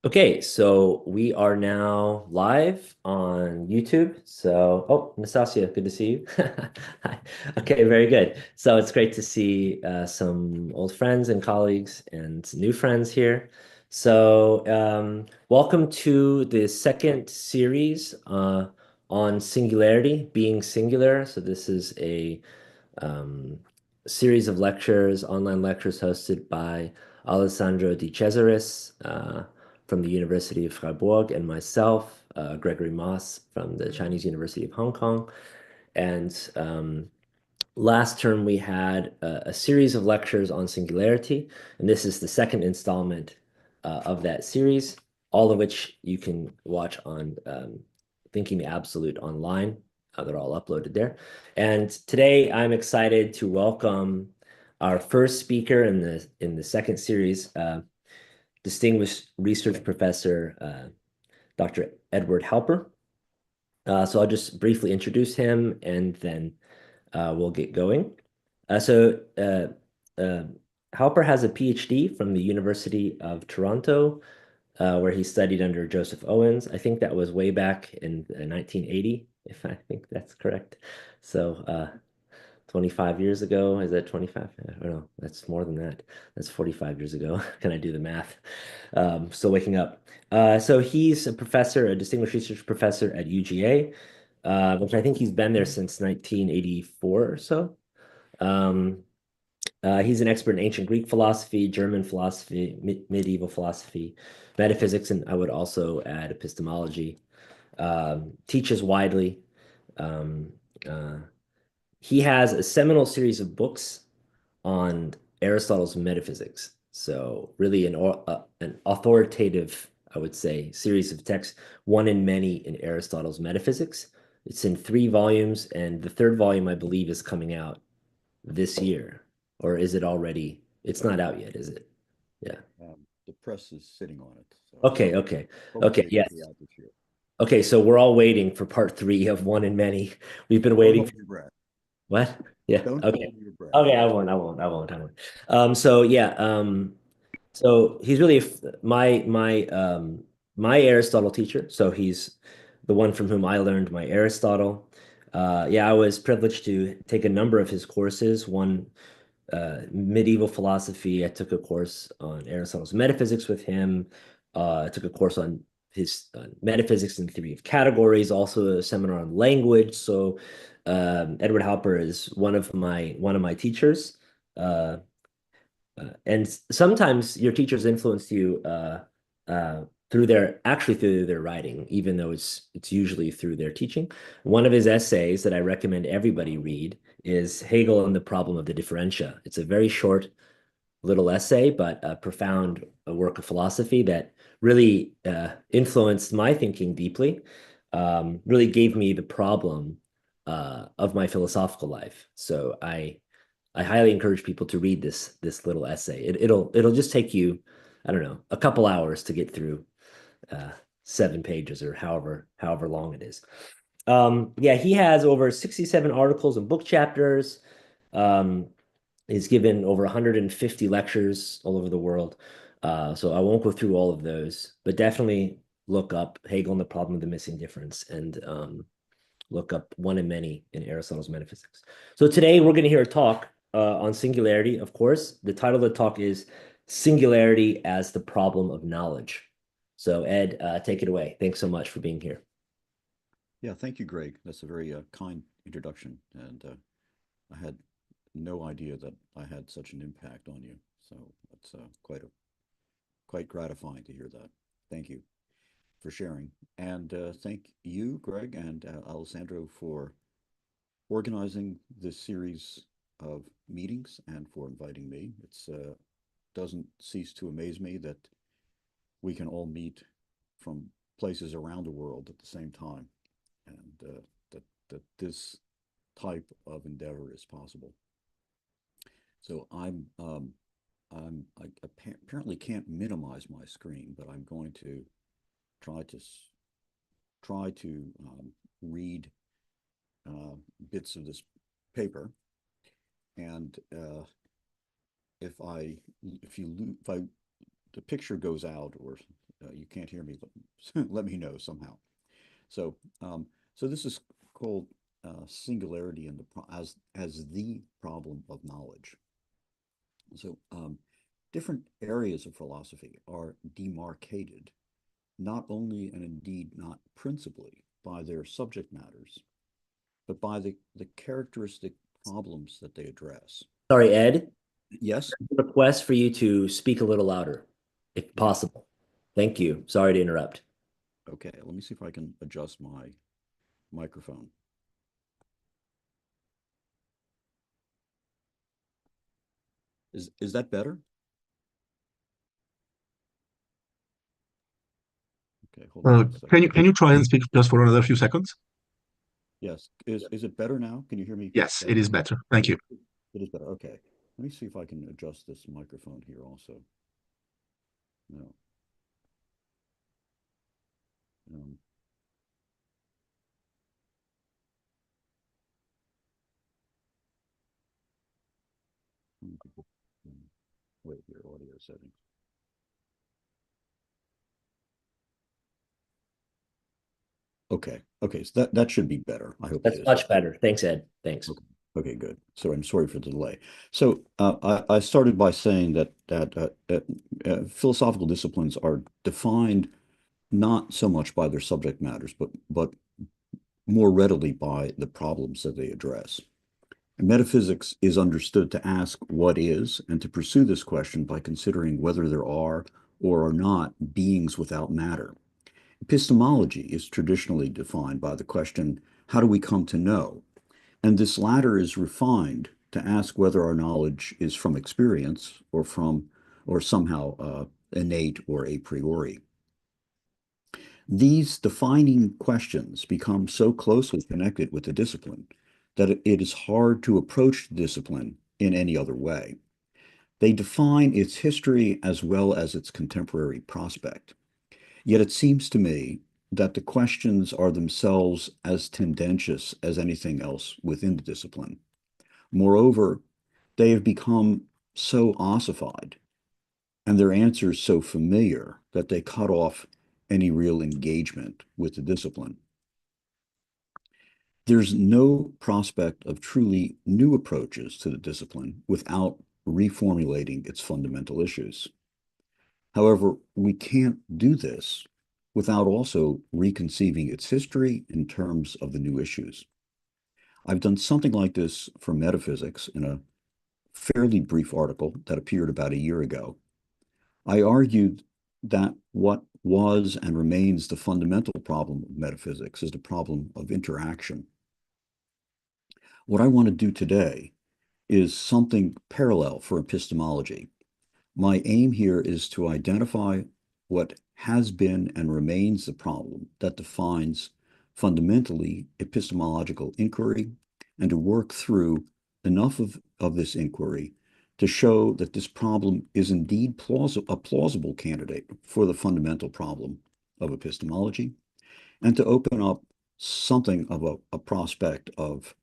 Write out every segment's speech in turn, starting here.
Okay, so we are now live on YouTube. So, oh, Nastasia, good to see you. Hi. Okay, very good. So it's great to see some old friends and colleagues and new friends here. So, welcome to the second series on singularity, being singular. So this is a series of lectures, online lectures hosted by Alessandro Di Cesaris from the University of Freiburg and myself, Gregory Moss from the Chinese University of Hong Kong. And last term, we had a series of lectures on singularity, and this is the second installment of that series, all of which you can watch on Thinking the Absolute online. They're all uploaded there. And today, I'm excited to welcome our first speaker in the second series, distinguished research professor Dr. Edward Halper. So I'll just briefly introduce him, and then we'll get going. So Halper has a PhD from the University of Toronto, where he studied under Joseph Owens. I think that was way back in 1980, if I think that's correct. So 25 years ago, is that 25? I don't know. That's more than that. That's 45 years ago. Can I do the math? Still waking up. So he's a professor, a distinguished research professor at UGA, which I think he's been there since 1984 or so. Um, he's an expert in ancient Greek philosophy, German philosophy, medieval philosophy, metaphysics, and I would also add epistemology. Teaches widely. Um, uh, he has a seminal series of books on Aristotle's metaphysics. So really an authoritative, I would say, series of texts, one in many in Aristotle's metaphysics. It's in 3 volumes, and the third volume, I believe, is coming out this year. Or is it already? It's not out yet, is it? Yeah. The press is sitting on it, so Okay, okay. Okay, hopefully it will be yes. out this year. Okay, so we're all waiting for part three of one in many. We've been Don't waiting hold for your breath. what? Yeah, Don't okay. hold your breath. Okay, I won't. So yeah, so he's really my Aristotle teacher. So he's the one from whom I learned my Aristotle. Yeah, I was privileged to take a number of his courses. One medieval philosophy. I took a course on Aristotle's metaphysics with him. I took a course on his metaphysics and theory of categories. Also a seminar on language. So Edward Halper is one of my teachers. Uh, and sometimes your teachers influence you through their writing, even though it's usually through their teaching. One of his essays that I recommend everybody read is Hegel and the Problem of the Differentia. It's a very short little essay, but a profound work of philosophy that really influenced my thinking deeply. Really gave me the problem of my philosophical life. So I highly encourage people to read this little essay. It'll just take you, I don't know, a couple hours to get through 7 pages or however long it is. Yeah, he has over 67 articles and book chapters. Um, he's given over 150 lectures all over the world. So I won't go through all of those, but definitely look up Hegel and the Problem of the Missing Difference and look up One in Many in Aristotle's Metaphysics. So today we're going to hear a talk on singularity, of course. The title of the talk is Singularity as the Problem of Knowledge. So Ed, take it away. Thanks so much for being here. Yeah, thank you, Greg. That's a very kind introduction, and I had no idea that I had such an impact on you. So it's quite gratifying to hear that. Thank you for sharing, and thank you, Greg and Alessandro, for organizing this series of meetings and for inviting me. It's doesn't cease to amaze me that we can all meet from places around the world at the same time, and that this type of endeavor is possible. So I apparently can't minimize my screen, but I'm going to try to try to read uh, bits of this paper, and if I if you if I the picture goes out or you can't hear me, let me know somehow. So, so this is called singularity in the as the problem of knowledge. So, different areas of philosophy are demarcated, not only and indeed not principally by their subject matters, but by the characteristic problems that they address. Sorry, Ed. Yes? Request for you to speak a little louder, if Yeah. possible. Thank you. Sorry to interrupt. Okay. Let me see if I can adjust my microphone. Is that better? Okay, hold on one second. Can you try and speak just for another few seconds? Yes. Is it better now? Can you hear me Yes, it better? is better. Thank you. It is better. Okay. Let me see if I can adjust this microphone here also. No. Um, wait here, audio settings. Okay. Okay. So that should be better. I hope it That's is. much better. Thanks, Ed. Thanks. Okay. Okay, good. So I'm sorry for the delay. So I started by saying that philosophical disciplines are defined not so much by their subject matters, but more readily by the problems that they address. And metaphysics is understood to ask what is, and to pursue this question by considering whether there are or are not beings without matter. Epistemology is traditionally defined by the question, how do we come to know? And this latter is refined to ask whether our knowledge is from experience or somehow innate or a priori. These defining questions become so closely connected with the discipline that it is hard to approach the discipline in any other way. They define its history as well as its contemporary prospect. Yet it seems to me that the questions are themselves as tendentious as anything else within the discipline. Moreover, they have become so ossified and their answers so familiar that they cut off any real engagement with the discipline. There's no prospect of truly new approaches to the discipline without reformulating its fundamental issues. However, we can't do this without also reconceiving its history in terms of the new issues. I've done something like this for metaphysics in a fairly brief article that appeared about a year ago. I argued that what was and remains the fundamental problem of metaphysics is the problem of interaction. What I want to do today is something parallel for epistemology. My aim here is to identify what has been and remains the problem that defines fundamentally epistemological inquiry, and to work through enough of this inquiry to show that this problem is indeed a plausible candidate for the fundamental problem of epistemology, and to open up something of a prospect of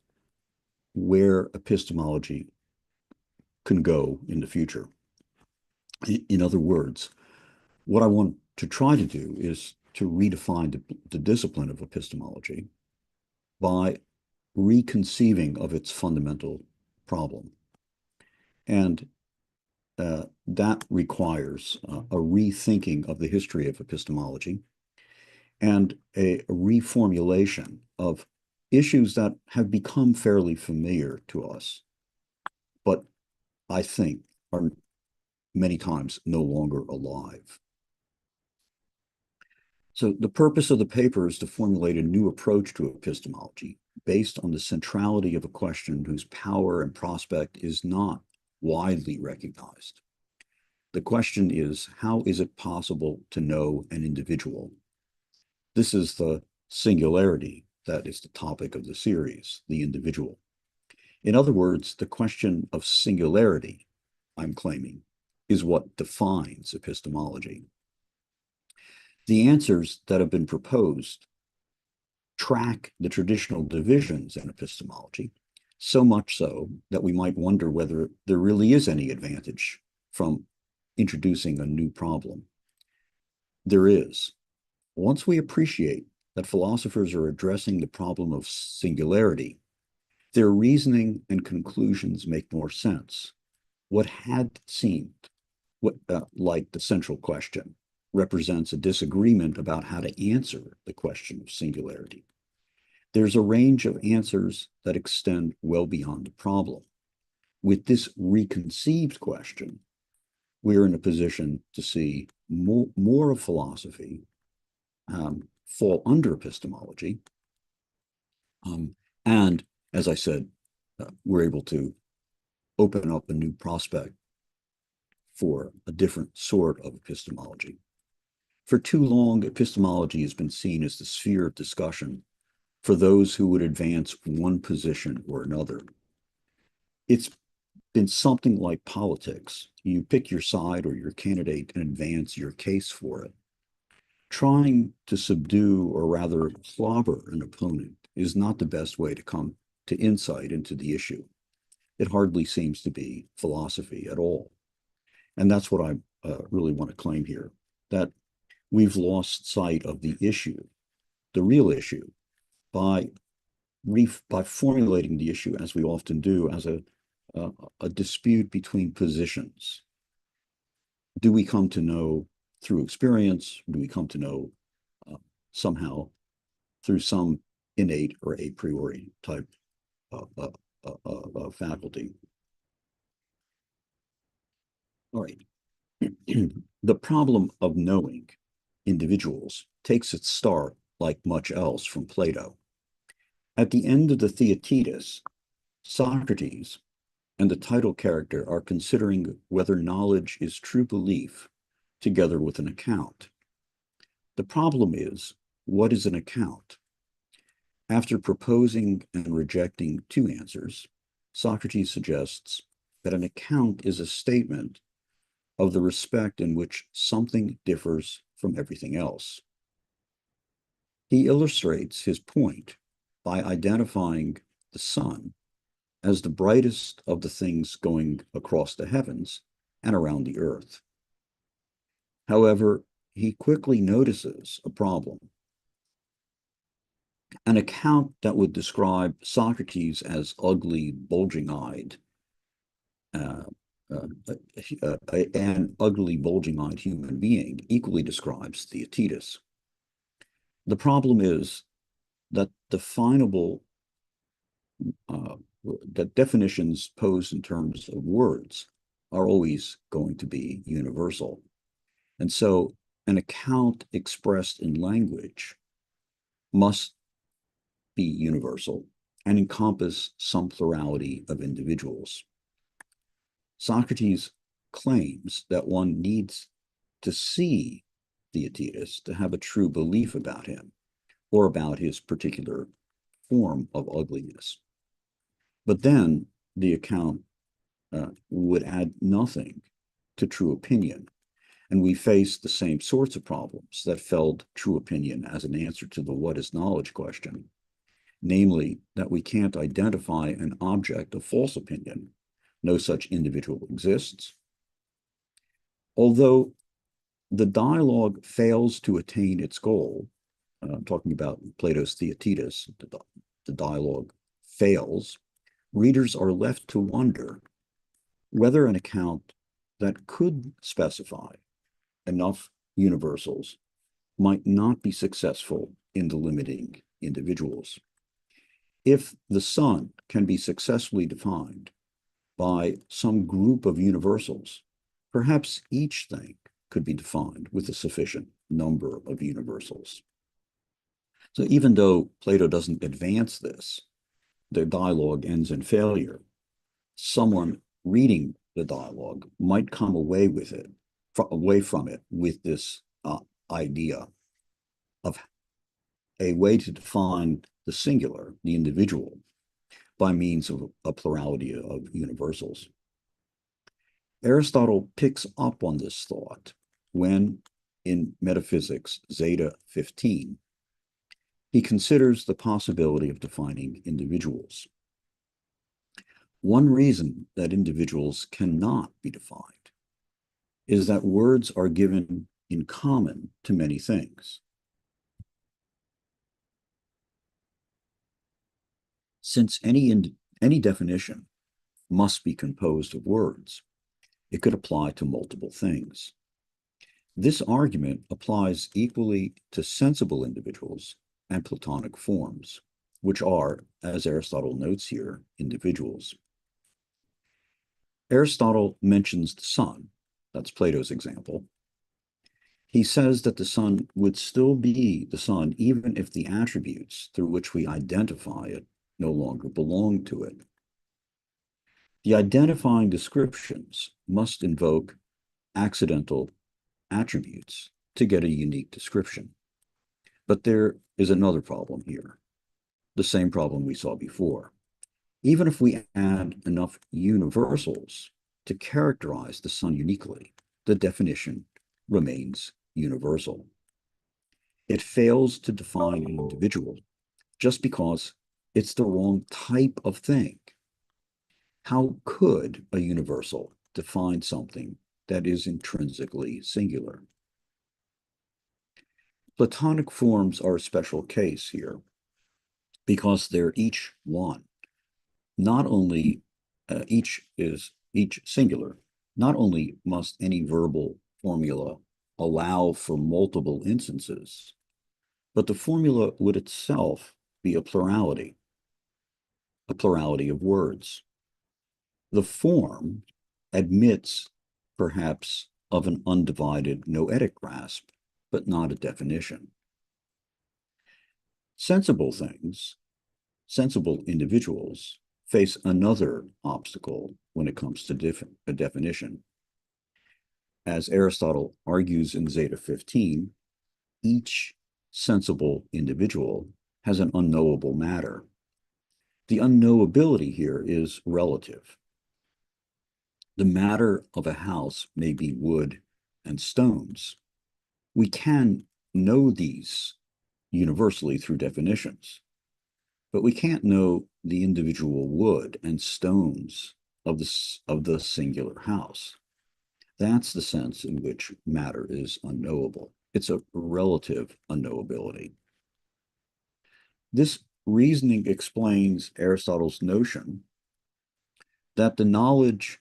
where epistemology can go in the future. In other words, what I want to try to do is to redefine the discipline of epistemology by reconceiving of its fundamental problem. And that requires a rethinking of the history of epistemology and a reformulation of issues that have become fairly familiar to us, but I think are many times no longer alive. So the purpose of the paper is to formulate a new approach to epistemology based on the centrality of a question whose power and prospect is not widely recognized. The question is, how is it possible to know an individual? This is the singularity that is the topic of the series, the individual. In other words, the question of singularity, I'm claiming, is what defines epistemology. The answers that have been proposed track the traditional divisions in epistemology, so much so that we might wonder whether there really is any advantage from introducing a new problem. there is. Once we appreciate that philosophers are addressing the problem of singularity, their reasoning and conclusions make more sense. What had seemed like the central question represents a disagreement about how to answer the question of singularity. There's a range of answers that extend well beyond the problem. With this reconceived question, we're in a position to see more of philosophy fall under epistemology. And as I said, we're able to open up a new prospect for a different sort of epistemology. For too long, epistemology has been seen as the sphere of discussion for those who would advance one position or another. It's been something like politics. You pick your side or your candidate and advance your case for it. Trying to subdue or rather clobber an opponent is not the best way to come to insight into the issue. It hardly seems to be philosophy at all. And that's what I really want to claim here, that we've lost sight of the issue, the real issue, by formulating the issue, as we often do, as a dispute between positions. Do we come to know through experience? Do we come to know somehow through some innate or a priori type faculty? All right. The problem of knowing individuals takes its start, like much else, from Plato. At the end of the Theaetetus, Socrates and the title character are considering whether knowledge is true belief together with an account. The problem is, what is an account? After proposing and rejecting two answers, Socrates suggests that an account is a statement of the respect in which something differs from everything else. He illustrates his point by identifying the sun as the brightest of the things going across the heavens and around the earth. However, he quickly notices a problem. An account that would describe Socrates as ugly, bulging-eyed, an ugly, bulging-eyed human being equally describes Theaetetus. The problem is that that definitions posed in terms of words are always going to be universal. And so an account expressed in language must be universal and encompass some plurality of individuals. Socrates claims that one needs to see Theaetetus to have a true belief about him or about his particular form of ugliness. But then the account would add nothing to true opinion. And we face the same sorts of problems that felled true opinion as an answer to the what is knowledge question, namely that we can't identify an object of false opinion. No such individual exists. Although the dialogue fails to attain its goal, I'm talking about Plato's Theaetetus, the dialogue fails, readers are left to wonder whether an account that could specify enough universals might not be successful in delimiting individuals. If the sun can be successfully defined by some group of universals, perhaps each thing could be defined with a sufficient number of universals. So even though Plato doesn't advance this, the dialogue ends in failure. Someone reading the dialogue might come away from it with this idea of a way to define the singular, the individual, by means of a plurality of universals. Aristotle picks up on this thought when, in Metaphysics Zeta 15, he considers the possibility of defining individuals. One reason that individuals cannot be defined is that words are given in common to many things. Since any definition must be composed of words, it could apply to multiple things. This argument applies equally to sensible individuals and Platonic forms, which are, as Aristotle notes here, individuals. Aristotle mentions the sun. That's Plato's example. He says that the sun would still be the sun even if the attributes through which we identify it no longer belong to it. The identifying descriptions must invoke accidental attributes to get a unique description. But there is another problem here, the same problem we saw before. Even if we add enough universals to characterize the sun uniquely, the definition remains universal. It fails to define an individual just because it's the wrong type of thing. How could a universal define something that is intrinsically singular? Platonic forms are a special case here because they're each one. Not only each singular, not only must any verbal formula allow for multiple instances, but the formula would itself be a plurality of words. The form admits perhaps of an undivided noetic grasp, but not a definition. Sensible things, sensible individuals face another obstacle when it comes to a definition. As Aristotle argues in Zeta 15, each sensible individual has an unknowable matter. The unknowability here is relative. The matter of a house may be wood and stones. We can know these universally through definitions, but we can't know the individual wood and stones of the singular house. That's the sense in which matter is unknowable. It's a relative unknowability. This reasoning explains Aristotle's notion that knowledge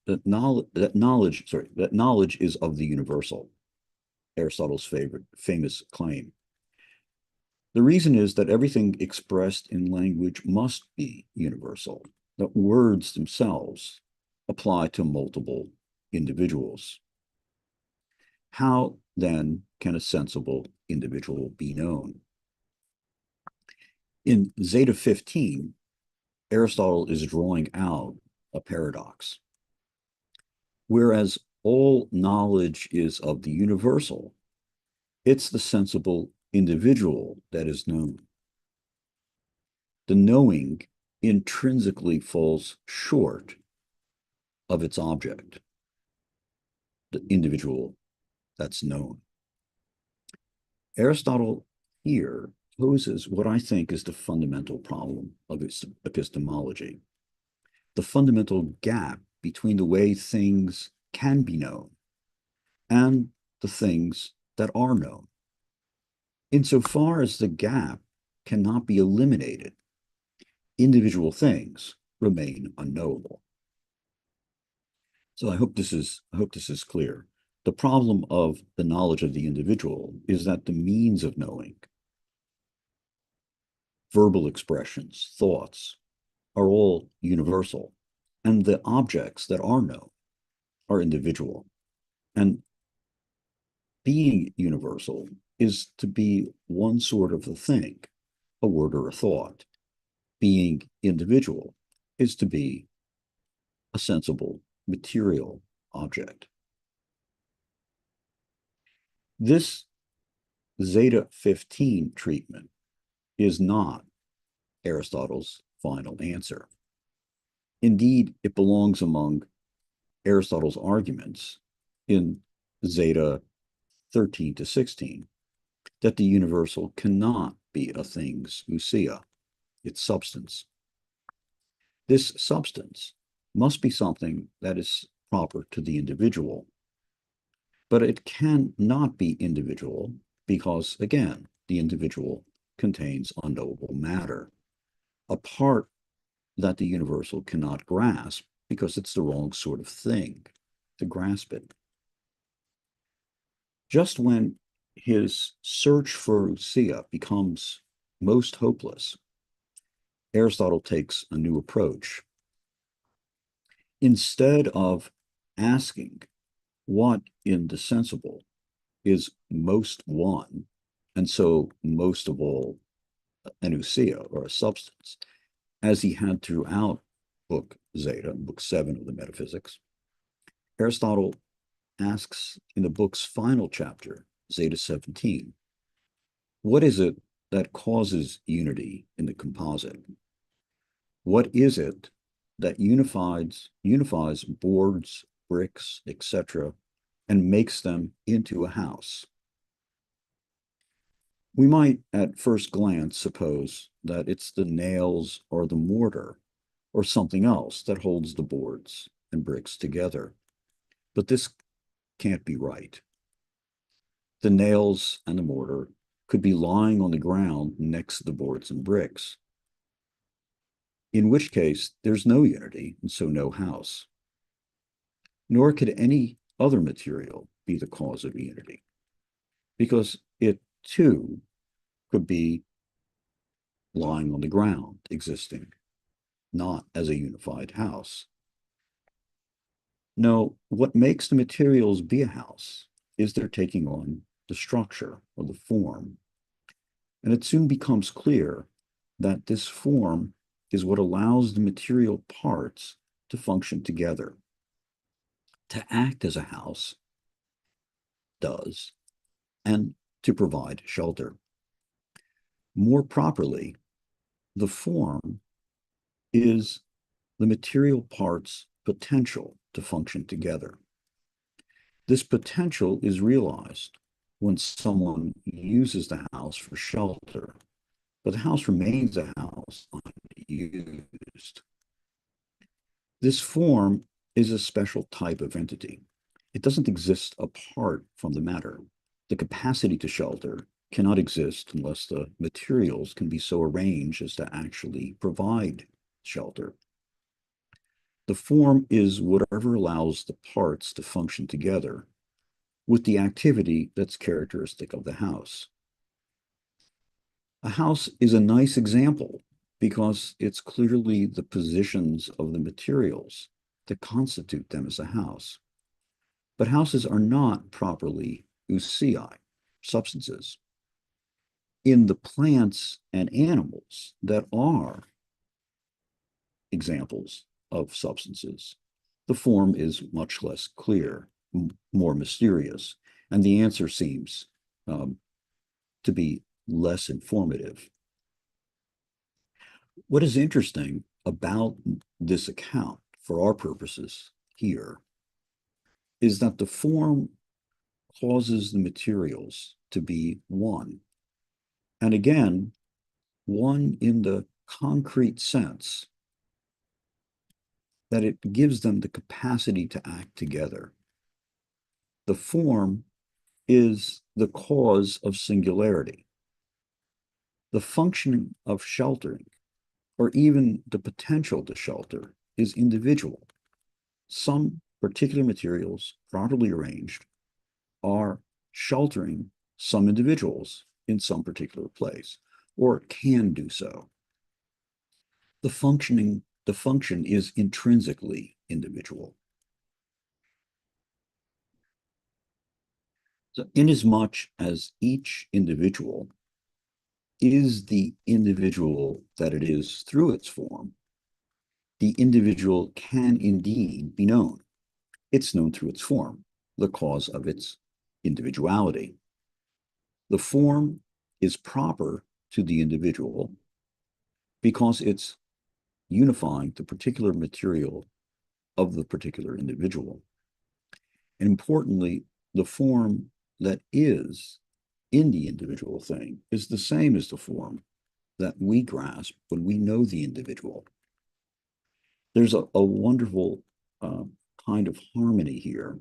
is of the universal. Aristotle's famous claim. The reason is that everything expressed in language must be universal, that words themselves apply to multiple individuals. How, then, can a sensible individual be known? In Zeta 15, Aristotle is drawing out a paradox. Whereas all knowledge is of the universal, it's the sensible individual that is known. The knowing intrinsically falls short of its object, the individual that's known. Aristotle here poses what I think is the fundamental problem of epistemology, the fundamental gap between the way things can be known and the things that are known. Insofar as the gap cannot be eliminated, individual things remain unknowable. So I hope this is clear. The problem of the knowledge of the individual is that the means of knowing, verbal expressions, thoughts, are all universal, and the objects that are known are individual. And being universal is to be one sort of a thing, a word or a thought. Being individual is to be a sensible material object. This Zeta 15 treatment is not Aristotle's final answer. Indeed, it belongs among Aristotle's arguments in Zeta 13 to 16 that the universal cannot be a thing's ousia, its substance. This substance must be something that is proper to the individual. But it cannot be individual because, again, the individual contains unknowable matter, a part that the universal cannot grasp because it's the wrong sort of thing to grasp it. Just when his search for ousia becomes most hopeless, Aristotle takes a new approach. Instead of asking what in the sensible is most one, and so most of all an ousia or a substance, as he had throughout book Zeta, book 7 of the Metaphysics, Aristotle asks in the book's final chapter, Zeta 17, what is it that causes unity in the composite? What is it that unifies boards, bricks, etc., and makes them into a house? We might at first glance suppose that it's the nails or the mortar or something else that holds the boards and bricks together. But this can't be right. The nails and the mortar could be lying on the ground next to the boards and bricks, in which case there's no unity and so no house. Nor could any other material be the cause of unity, because it too could be lying on the ground, existing, not as a unified house. No, what makes the materials be a house is their taking on the structure or the form. And it soon becomes clear that this form is what allows the material parts to function together. To act as a house does, and to provide shelter. More properly, the form is the material parts' potential to function together. This potential is realized when someone uses the house for shelter, but the house remains a house unused. This form is a special type of entity. It doesn't exist apart from the matter. The capacity to shelter cannot exist unless the materials can be so arranged as to actually provide shelter. The form is whatever allows the parts to function together with the activity that's characteristic of the house. A house is a nice example because it's clearly the positions of the materials that constitute them as a house. But houses are not properly ousiae, substances. In the plants and animals that are examples of substances, the form is much less clear, more mysterious, and the answer seems to be less informative. What is interesting about this account for our purposes here is that the form causes the materials to be one. And again, one in the concrete sense that it gives them the capacity to act together. The form is the cause of singularity. The functioning of sheltering, or even the potential to shelter, is individual. Some particular materials, properly arranged, are sheltering some individuals in some particular place, or can do so. The function is intrinsically individual. So inasmuch as each individual is the individual that it is through its form, the individual can indeed be known. It's known through its form, the cause of its individuality. The form is proper to the individual because it's unifying the particular material of the particular individual. And importantly, the form that is in the individual thing is the same as the form that we grasp when we know the individual. There's a wonderful kind of harmony here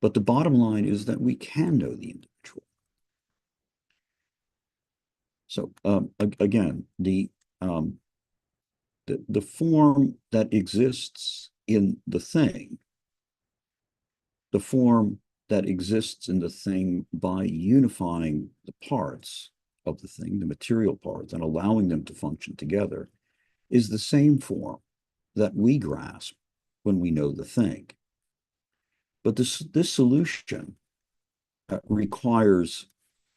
But the bottom line is that we can know the individual. So again, the form that exists in the thing, the form that exists in the thing by unifying the parts of the thing, the material parts, and allowing them to function together, is the same form that we grasp when we know the thing. But this solution requires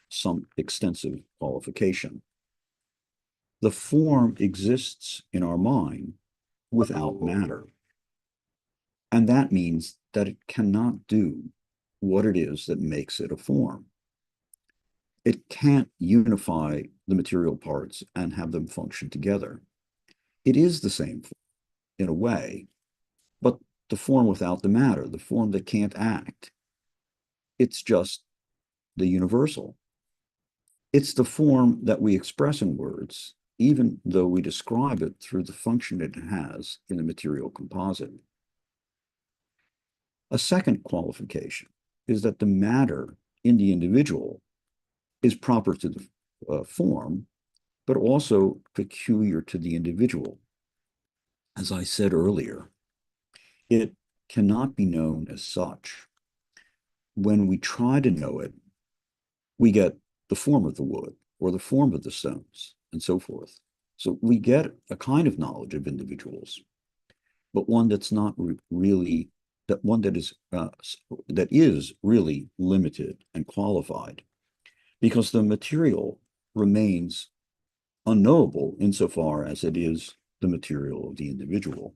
some extensive qualification. The form exists in our mind without matter. And that means that it cannot do what it is that makes it a form. It can't unify the material parts and have them function together. It is the same form in a way, but the form without the matter, the form that can't act. It's just the universal. It's the form that we express in words, even though we describe it through the function it has in the material composite. A second qualification is that the matter in the individual is proper to the form, but also peculiar to the individual. As I said earlier, it cannot be known as such. When we try to know it, we get the form of the wood or the form of the stones and so forth. So we get a kind of knowledge of individuals, but one that's not really, one that is really limited and qualified, because the material remains unknowable insofar as it is the material of the individual.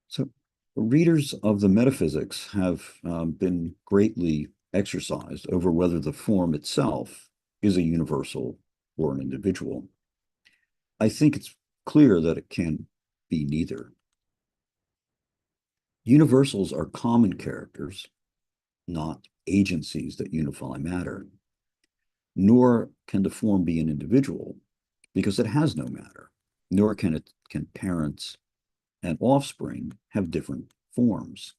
So readers of the metaphysics have been greatly exercised over whether the form itself is a universal or an individual. I think it's clear that it can be neither. Universals are common characters, not agencies that unify matter. Nor can the form be an individual because it has no matter, nor can parents and offspring have different forms.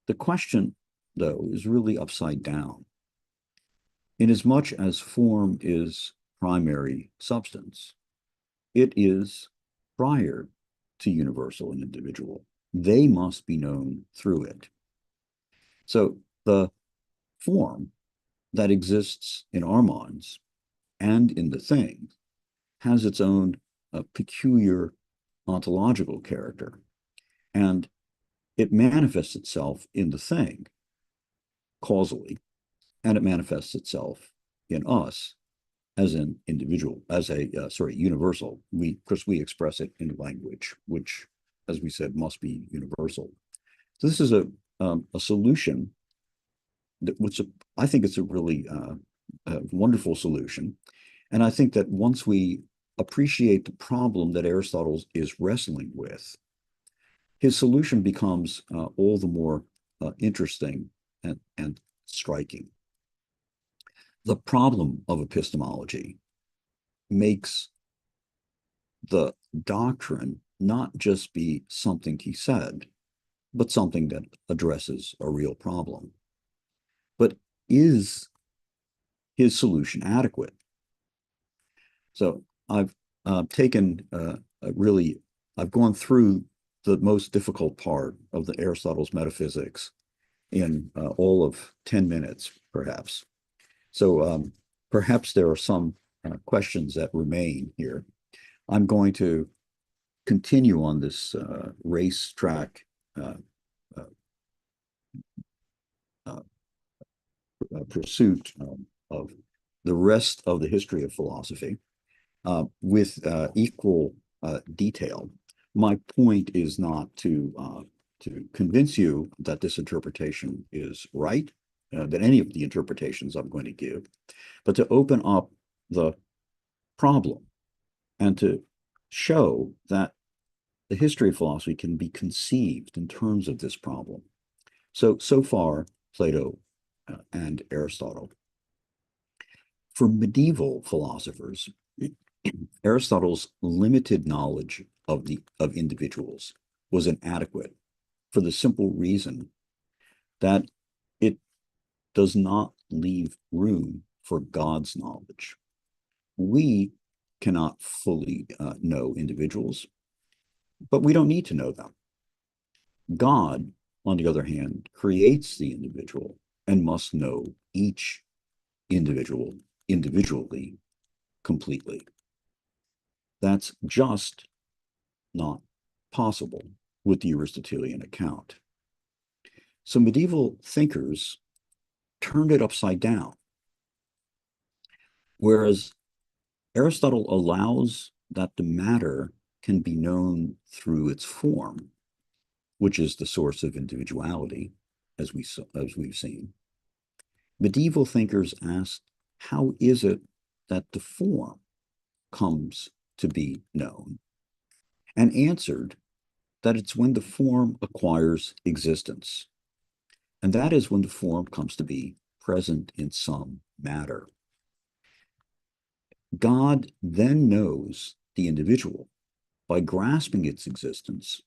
The question, though, is really upside down. Inasmuch as form is primary substance, it is prior to universal and individual. They must be known through it. So the form that exists in our minds and in the thing has its own peculiar ontological character, and it manifests itself in the thing causally, and it manifests itself in us as an individual, as a universal. Because we express it in language, which, as we said, must be universal. So this is a solution that I think it's a really wonderful solution, and I think that once we appreciate the problem that Aristotle is wrestling with, his solution becomes all the more interesting and striking. The problem of epistemology makes the doctrine not just be something he said, but something that addresses a real problem. But is his solution adequate? So I've I've gone through the most difficult part of the Aristotle's metaphysics in all of 10 minutes, perhaps. So perhaps there are some questions that remain here. I'm going to continue on this racetrack pursuit of the rest of the history of philosophy with equal detail. My point is not to convince you that this interpretation is right, that any of the interpretations I'm going to give, but to open up the problem and to show that the history of philosophy can be conceived in terms of this problem. So far, Plato and Aristotle. For medieval philosophers, Aristotle's limited knowledge of individuals was inadequate for the simple reason that it does not leave room for God's knowledge. We cannot fully know individuals, but we don't need to know them. God, on the other hand, creates the individual and must know each individual individually, completely. That's just not possible with the Aristotelian account. So medieval thinkers turned it upside down. Whereas Aristotle allows that the matter can be known through its form, which is the source of individuality, as we've seen. Medieval thinkers asked, how is it that the form comes to be known? And answered that it's when the form acquires existence. And that is when the form comes to be present in some matter. God then knows the individual by grasping its existence,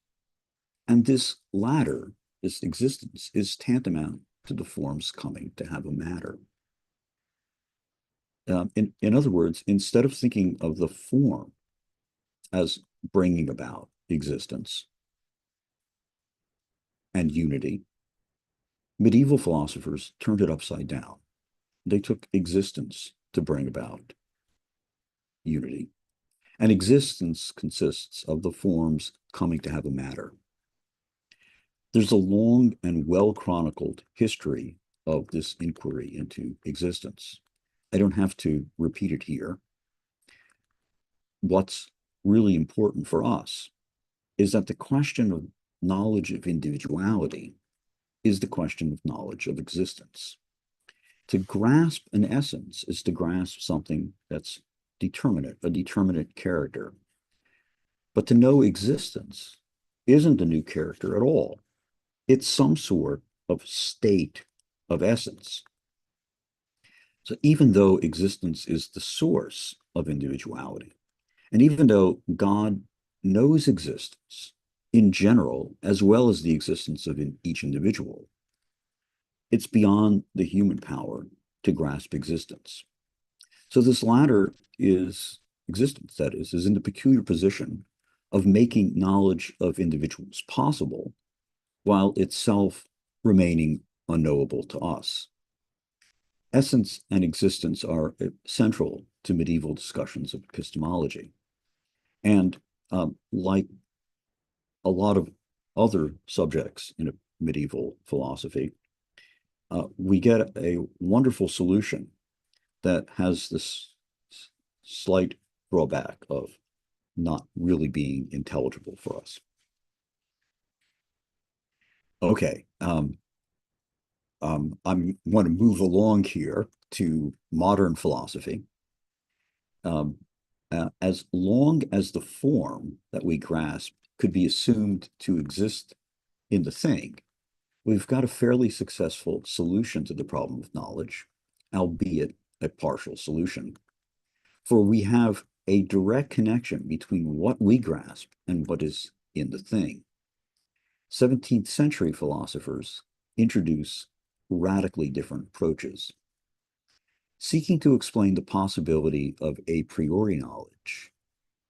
and this latter, this existence, is tantamount to the form's coming to have a matter. In other words, instead of thinking of the form as bringing about existence and unity, medieval philosophers turned it upside down. They took existence to bring about unity. And existence consists of the forms coming to have a matter. There's a long and well-chronicled history of this inquiry into existence. I don't have to repeat it here. What's really important for us is that the question of knowledge of individuality is the question of knowledge of existence. To grasp an essence is to grasp something that's determinate, a determinate character. But to know existence isn't a new character at all. It's some sort of state of essence. So even though existence is the source of individuality, and even though God knows existence in general, as well as the existence of each individual, it's beyond the human power to grasp existence. So this latter is existence, that is in the peculiar position of making knowledge of individuals possible while itself remaining unknowable to us. Essence and existence are central to medieval discussions of epistemology. And like a lot of other subjects in medieval philosophy, we get a wonderful solution that has this slight drawback of not really being intelligible for us. Okay, I want to move along here to modern philosophy. As long as the form that we grasp could be assumed to exist in the thing, we've got a fairly successful solution to the problem of knowledge, albeit a partial solution. For we have a direct connection between what we grasp and what is in the thing. 17th century philosophers introduce radically different approaches. Seeking to explain the possibility of a priori knowledge,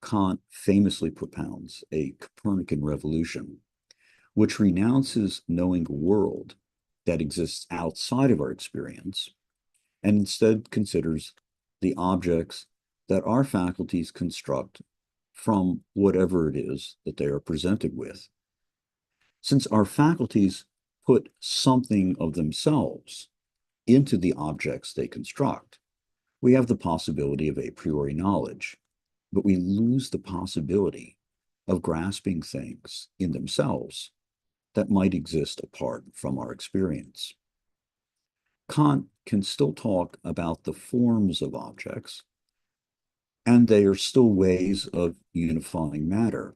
Kant famously propounds a Copernican revolution, which renounces knowing a world that exists outside of our experience and instead considers the objects that our faculties construct from whatever it is that they are presented with. Since our faculties put something of themselves into the objects they construct, we have the possibility of a priori knowledge, but we lose the possibility of grasping things in themselves that might exist apart from our experience. Kant can still talk about the forms of objects, and they are still ways of unifying matter.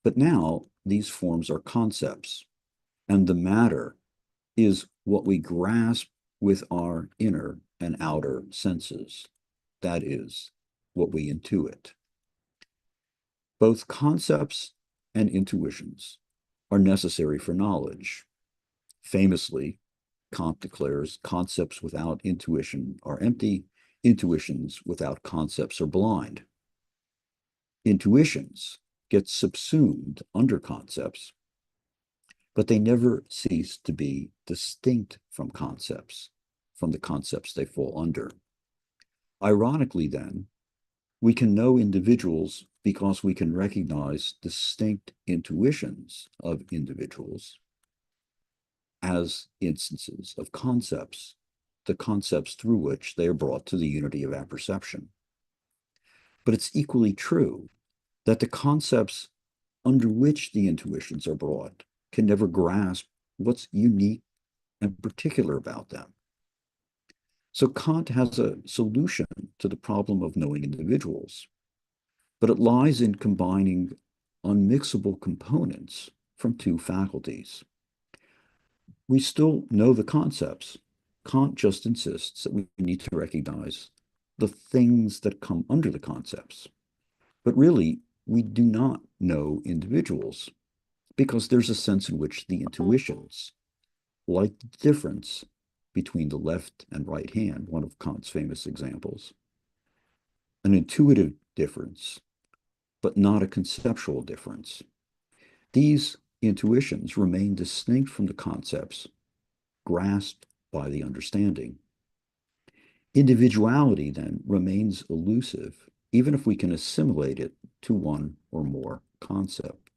But now these forms are concepts, and the matter is what we grasp with our inner and outer senses. That is what we intuit. Both concepts and intuitions are necessary for knowledge. Famously, Kant declares, concepts without intuition are empty. Intuitions without concepts are blind. Intuitions get subsumed under concepts, but they never cease to be distinct from concepts, from the concepts they fall under. Ironically, then, we can know individuals because we can recognize distinct intuitions of individuals as instances of concepts, the concepts through which they are brought to the unity of apperception. But it's equally true that the concepts under which the intuitions are brought can never grasp what's unique and particular about them. So Kant has a solution to the problem of knowing individuals, but it lies in combining unmixable components from two faculties. We still know the concepts. Kant just insists that we need to recognize the things that come under the concepts. But really, we do not know individuals because there's a sense in which the intuitions, like the difference between the left and right hand, one of Kant's famous examples, an intuitive difference, but not a conceptual difference. These intuitions remain distinct from the concepts grasped by the understanding. Individuality, then, remains elusive, even if we can assimilate it to one or more concept.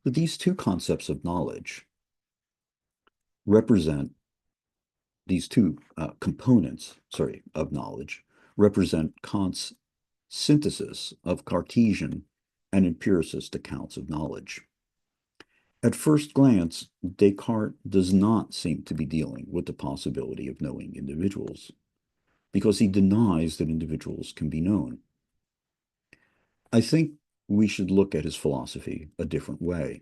But these two concepts of knowledge represent, these two components, of knowledge, represent Kant's synthesis of Cartesian and empiricist accounts of knowledge. At first glance, Descartes does not seem to be dealing with the possibility of knowing individuals, because he denies that individuals can be known. I think we should look at his philosophy a different way.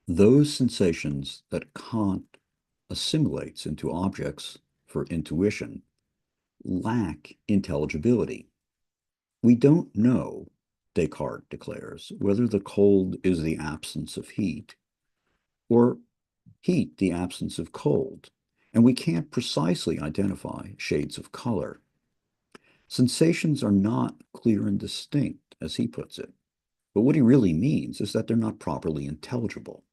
Those sensations that Kant assimilates into objects for intuition lack intelligibility. We don't know, Descartes declares, whether the cold is the absence of heat or heat the absence of cold, and we can't precisely identify shades of color. Sensations are not clear and distinct, as he puts it, but what he really means is that they're not properly intelligible.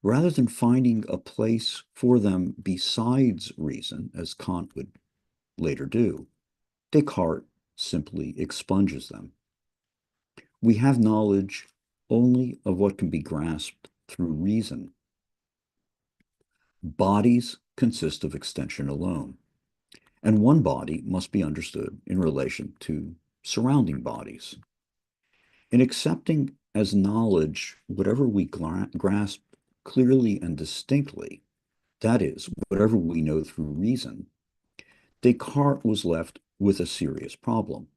Rather than finding a place for them besides reason, as Kant would later do, Descartes simply expunges them. We have knowledge only of what can be grasped through reason. Bodies consist of extension alone, and one body must be understood in relation to surrounding bodies. In accepting as knowledge whatever we grasp clearly and distinctly, that is, whatever we know through reason, Descartes was left with a serious problem.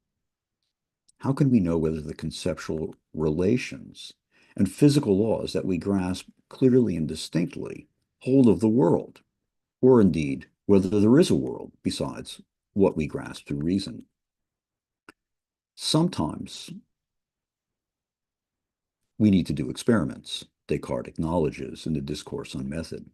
How can we know whether the conceptual relations and physical laws that we grasp clearly and distinctly hold of the world, or indeed whether there is a world besides what we grasp through reason? Sometimes we need to do experiments, Descartes acknowledges in the Discourse on Method.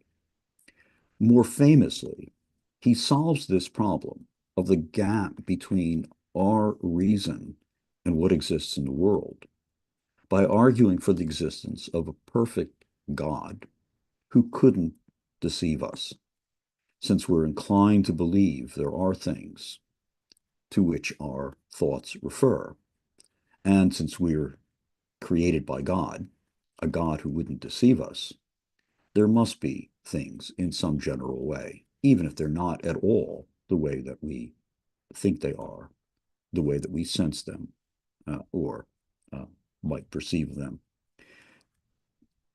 More famously, he solves this problem of the gap between our reason and what exists in the world by arguing for the existence of a perfect God who couldn't deceive us, since we're inclined to believe there are things to which our thoughts refer. And since we're created by God, a God who wouldn't deceive us, there must be things in some general way, even if they're not at all the way that we think they are, the way that we sense them, or might perceive them.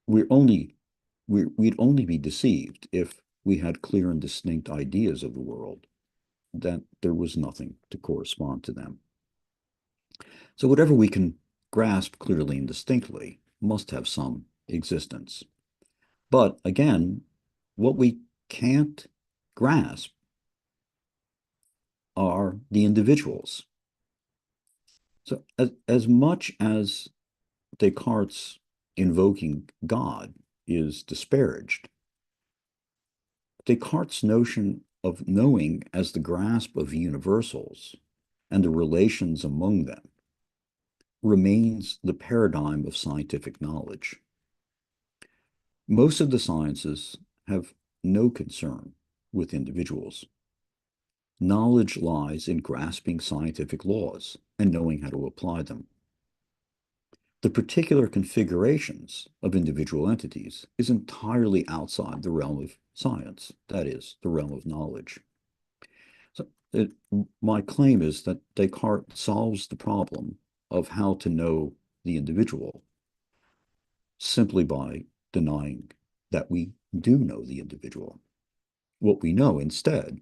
We'd only be deceived if we had clear and distinct ideas of the world, that there was nothing to correspond to them. So whatever we can grasp clearly and distinctly must have some existence. But again, what we can't grasp are the individuals. So as much as Descartes' invoking God is disparaged. Descartes' notion of knowing as the grasp of universals and the relations among them remains the paradigm of scientific knowledge. Most of the sciences have no concern with individuals. Knowledge lies in grasping scientific laws and knowing how to apply them. The particular configurations of individual entities is entirely outside the realm of science, that is, the realm of knowledge. So my claim is that Descartes solves the problem of how to know the individual simply by denying that we do know the individual. What we know instead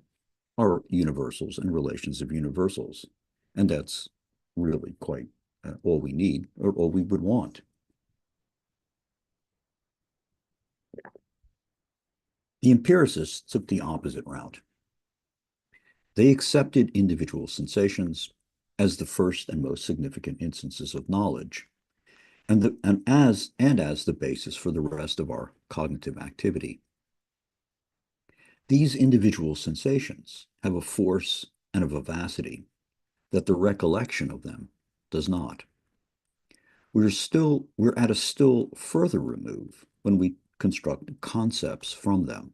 are universals and relations of universals, and that's really quite all we need or all we would want. The empiricists took the opposite route. They accepted individual sensations as the first and most significant instances of knowledge, and as the basis for the rest of our cognitive activity. These individual sensations have a force and a vivacity that the recollection of them does not. We're at a still further remove when we construct concepts from them.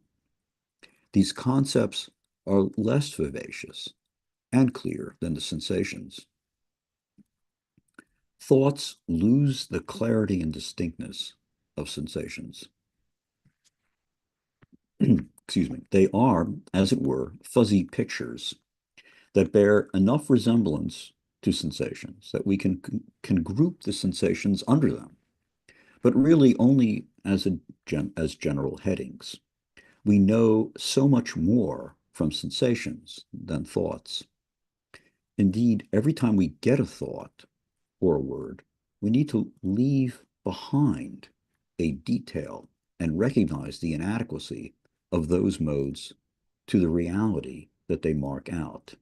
These concepts are less vivacious and clear than the sensations. Thoughts lose the clarity and distinctness of sensations. Excuse me. They are, as it were, fuzzy pictures that bear enough resemblance to sensations that we can group the sensations under them, but really only as general headings. We know so much more from sensations than thoughts. Indeed, every time we get a thought or a word, we need to leave behind a detail and recognize the inadequacy of those modes to the reality that they mark out.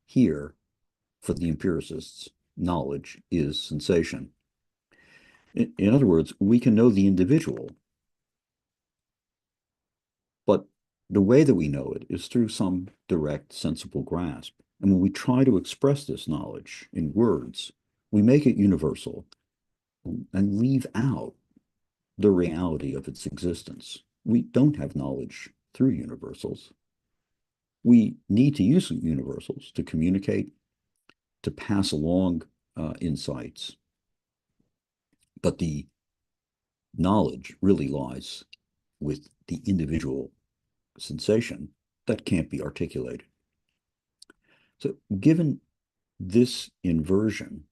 Here, for the empiricists, knowledge is sensation. In other words, we can know the individual, but the way that we know it is through some direct, sensible grasp. And when we try to express this knowledge in words, we make it universal and leave out the reality of its existence. We don't have knowledge through universals. We need to use universals to communicate, to pass along insights. But the knowledge really lies with the individual sensation that can't be articulated. So given this inversion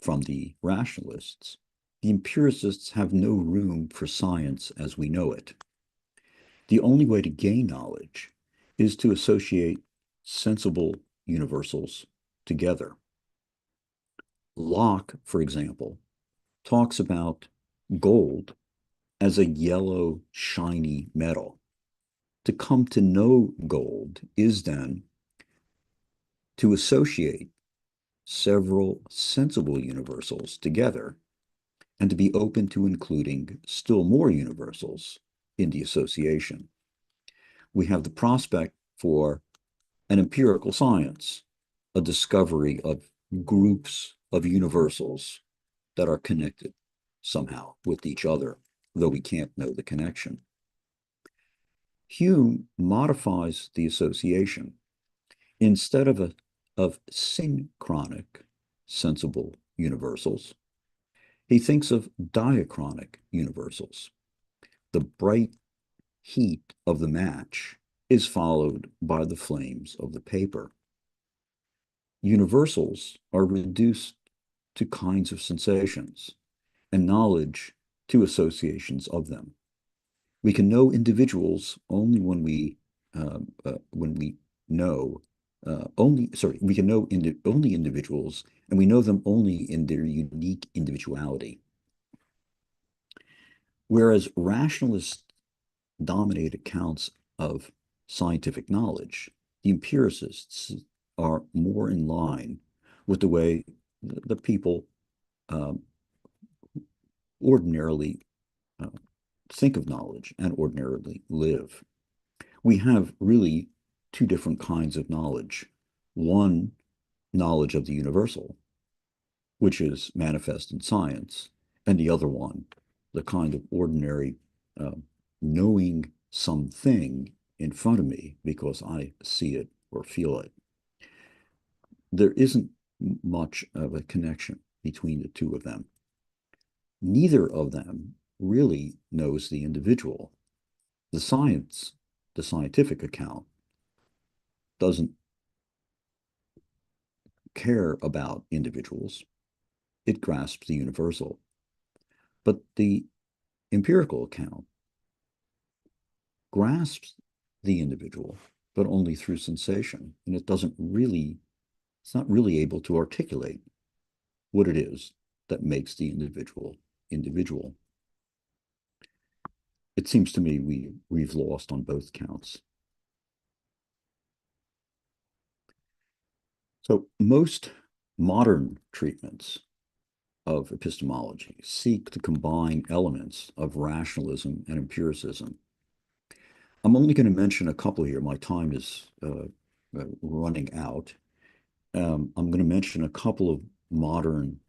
from the rationalists, the empiricists have no room for science as we know it. The only way to gain knowledge is to associate sensible universals together. Locke, for example, talks about gold as a yellow, shiny metal. To come to know gold is then to associate several sensible universals together and to be open to including still more universals in the association. We have the prospect for an empirical science, a discovery of groups of universals that are connected somehow with each other, though we can't know the connection. Hume modifies the association. Instead of synchronic sensible universals, he thinks of diachronic universals. The bright heat of the match is followed by the flames of the paper. Universals are reduced to kinds of sensations, and knowledge to associations of them. We can know individuals only when we know we can know only individuals, and we know them only in their unique individuality. Whereas rationalists dominate accounts of scientific knowledge, the empiricists are more in line with the way the people ordinarily think of knowledge and ordinarily live. We have really two different kinds of knowledge. One, knowledge of the universal, which is manifest in science, and the other one, the kind of ordinary knowing something in front of me because I see it or feel it. There isn't much of a connection between the two of them. Neither of them really knows the individual. The scientific account doesn't care about individuals. It grasps the universal. But the empirical account grasps the individual, but only through sensation. And it's not really able to articulate what it is that makes the individual individual. It seems to me we've lost on both counts. So most modern treatments of epistemology seek to combine elements of rationalism and empiricism. I'm only going to mention a couple here. My time is running out. I'm going to mention a couple of modern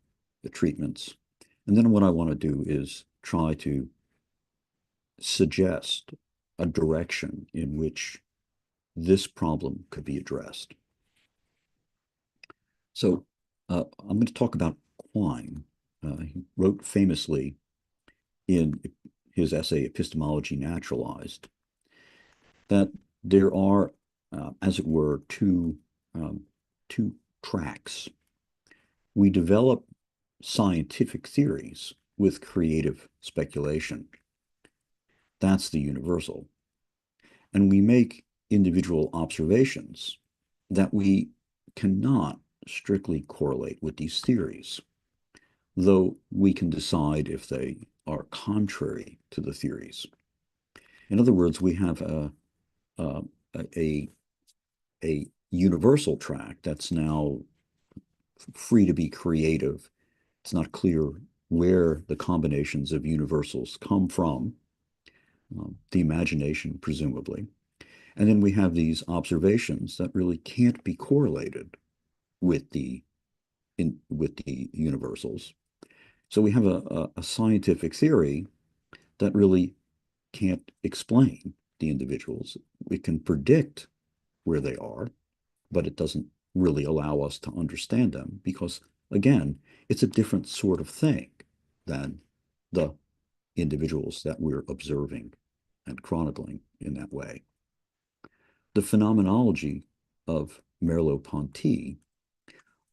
treatments. And then what I want to do is try to suggest a direction in which this problem could be addressed. So I'm going to talk about Quine. He wrote famously in his essay, Epistemology Naturalized, that there are, as it were, two tracks. We develop scientific theories with creative speculation. That's the universal. And we make individual observations that we cannot strictly correlate with these theories, though we can decide if they are contrary to the theories. In other words, we have a universal track that's now free to be creative. It's not clear where the combinations of universals come from, the imagination, presumably. And then we have these observations that really can't be correlated with the universals. So we have a scientific theory that really can't explain the individuals. We can predict where they are, but it doesn't really allow us to understand them because, again, it's a different sort of thing than the individuals that we're observing and chronicling in that way. The phenomenology of Merleau-Ponty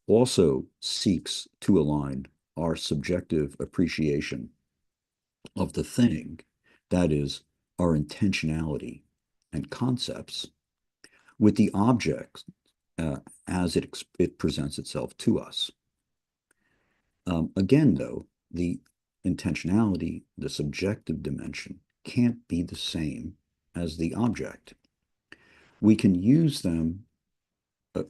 also seeks to align our subjective appreciation of the thing, that is, our intentionality and concepts, with the object as it presents itself to us. Again, though, the intentionality, the subjective dimension, can't be the same as the object. We can use them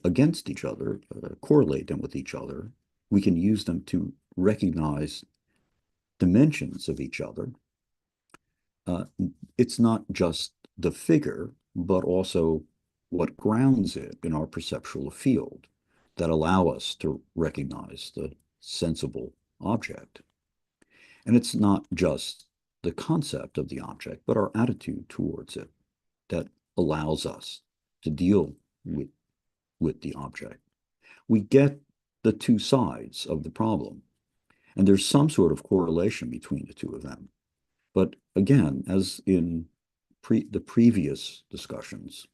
against each other, correlate them with each other. We can use them to recognize dimensions of each other. It's not just the figure, but also what grounds it in our perceptual field that allow us to recognize the sensible object. And it's not just the concept of the object, but our attitude towards it that allows us to deal with the object. We get the two sides of the problem, and there's some sort of correlation between the two of them. But again, as in the previous discussions,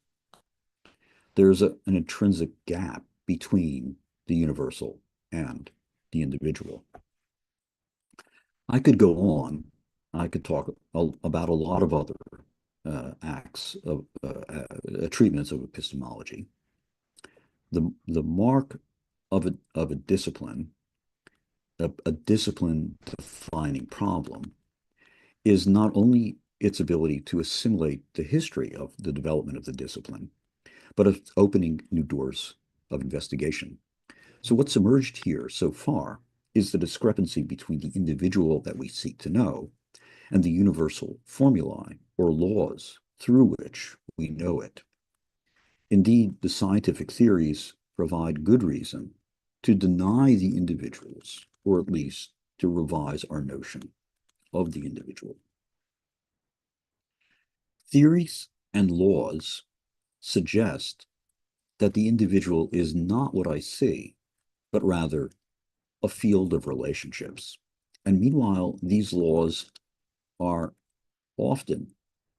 there's an intrinsic gap between the universal and the individual. I could go on. I could talk about a lot of other acts of treatments of epistemology. The mark of a discipline, a discipline defining problem, is not only its ability to assimilate the history of the development of the discipline, but of opening new doors of investigation. So what's emerged here so far is the discrepancy between the individual that we seek to know and the universal formulae or laws through which we know it. Indeed, the scientific theories provide good reason to deny the individuals, or at least to revise our notion of the individual. Theories and laws suggest that the individual is not what I see, but rather a field of relationships. And meanwhile, these laws are often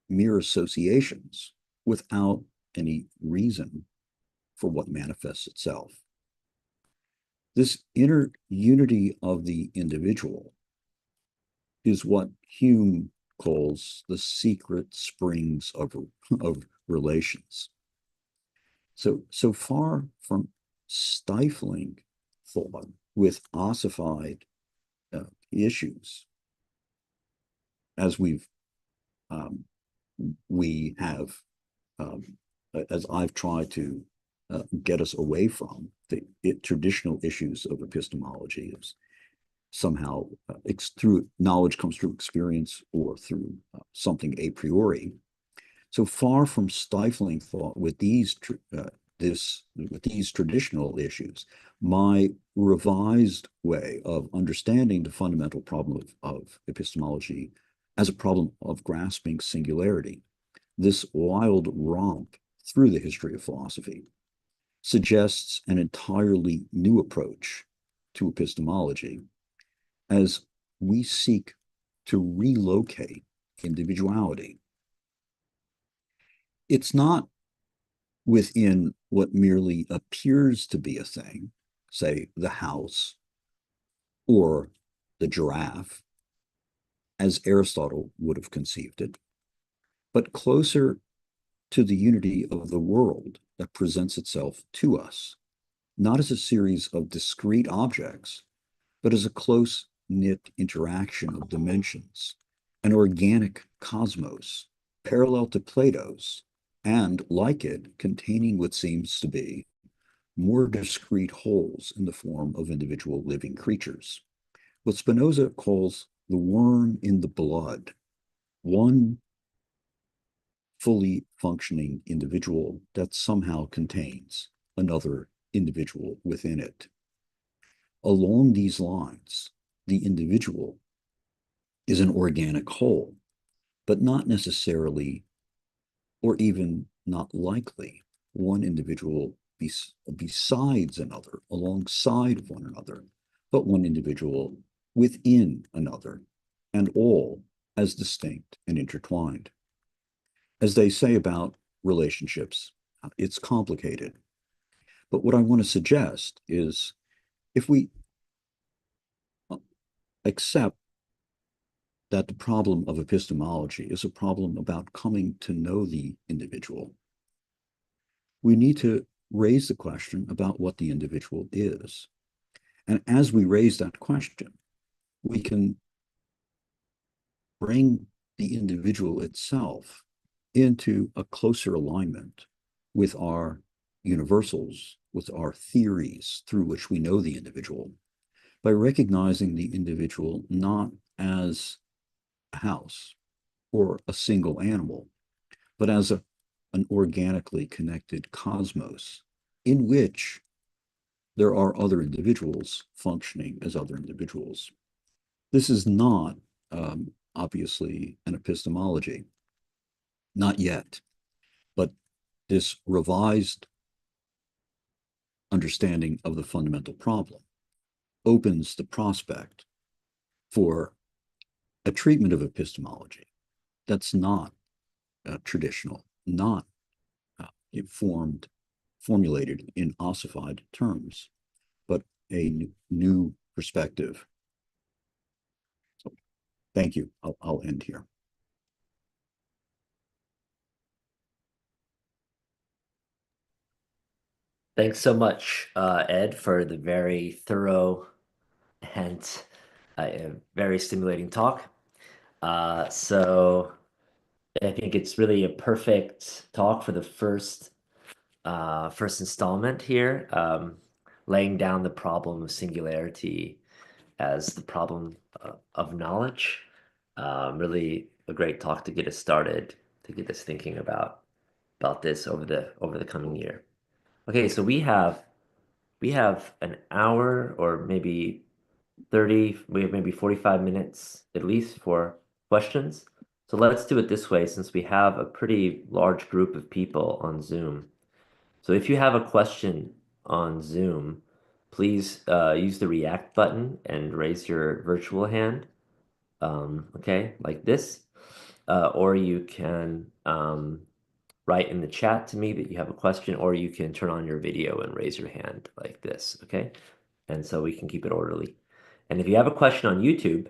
mere associations without any reason for what manifests itself. This inner unity of the individual is what Hume calls the secret springs of relations. So far from stifling thought with ossified issues, as we have, as I've tried to get us away from the traditional issues of epistemology, is somehow through knowledge comes through experience or through something a priori. So far from stifling thought with these traditional issues, my revised way of understanding the fundamental problem of epistemology as a problem of grasping singularity, this wild romp through the history of philosophy, suggests an entirely new approach to epistemology as we seek to relocate individuality. It's not within what merely appears to be a thing, say the house or the giraffe, as Aristotle would have conceived it, but closer to the unity of the world that presents itself to us, not as a series of discrete objects, but as a close-knit interaction of dimensions, an organic cosmos, parallel to Plato's, and, like it, containing what seems to be more discrete wholes in the form of individual living creatures. What Spinoza calls the worm in the blood, one fully functioning individual that somehow contains another individual within it. Along these lines, the individual is an organic whole, but not necessarily, or even not likely, one individual besides another, alongside one another, but one individual within another, and all as distinct and intertwined. As they say about relationships, it's complicated. But what I want to suggest is if we accept that the problem of epistemology is a problem about coming to know the individual, we need to raise the question about what the individual is. And as we raise that question, we can bring the individual itself into a closer alignment with our universals, with our theories through which we know the individual, by recognizing the individual not as a house or a single animal, but as an organically connected cosmos in which there are other individuals functioning as other individuals. This is not obviously an epistemology, not yet, but this revised understanding of the fundamental problem opens the prospect for a treatment of epistemology that's not traditional, not formulated in ossified terms, but a new perspective. So, thank you. I'll end here. Thanks so much, Ed, for the very thorough and very stimulating talk. So I think it's really a perfect talk for the first installment here, laying down the problem of singularity as the problem of knowledge. Really a great talk to get us started, to get us thinking about this over the coming year. Okay, so we have an hour or maybe 30, we have maybe 45 minutes at least for questions. So let's do it this way since we have a pretty large group of people on Zoom. So if you have a question on Zoom, please use the react button and raise your virtual hand. Okay, like this. Or you can write in the chat to me that you have a question, or you can turn on your video and raise your hand like this. Okay, and so we can keep it orderly. And if you have a question on YouTube,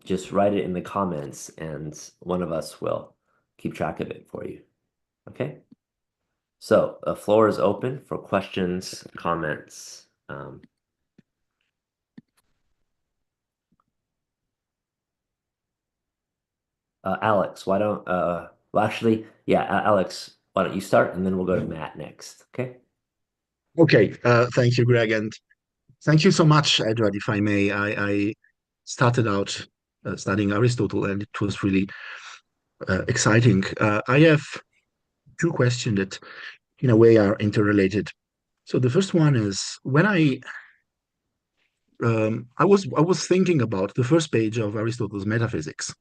just write it in the comments and one of us will keep track of it for you. Okay? So the floor is open for questions, comments. Alex, why don't, well, actually, yeah, Alex, why don't you start and then we'll go to Matt next. Okay? Okay, thank you, Greg, and thank you so much, Edward. If I may, I started out studying Aristotle, and it was really exciting. I have two questions that, in a way, are interrelated. So the first one is when I was thinking about the first page of Aristotle's Metaphysics,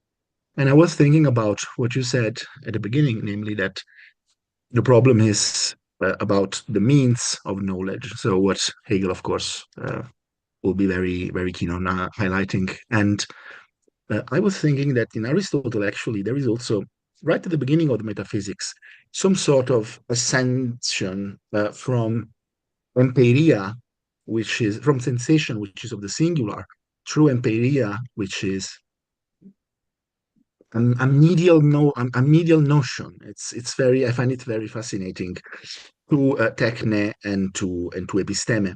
and I was thinking about what you said at the beginning, namely that the problem is about the means of knowledge. So what Hegel, of course, will be very, very keen on highlighting. And I was thinking that in Aristotle, actually, there is also, right at the beginning of the metaphysics, some sort of ascension from empeiria, which is from sensation, which is of the singular, through empeiria, which is a medial notion. It's very, I find it very fascinating to techne and to episteme.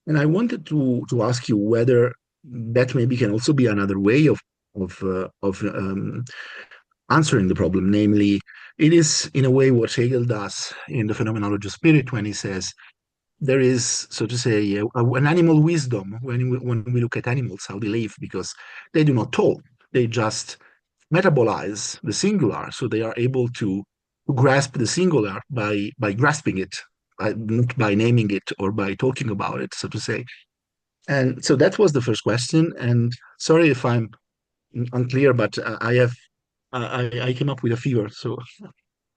And I wanted to ask you whether that maybe can also be another way of answering the problem. Namely, it is in a way what Hegel does in the Phenomenology of Spirit when he says there is, so to say, an animal wisdom when we look at animals, how they live, because they do not talk. They just metabolize the singular, so they are able to grasp the singular by grasping it, not by naming it or by talking about it, so to say. And so that was the first question. And sorry if I'm unclear, but I came up with a fever, so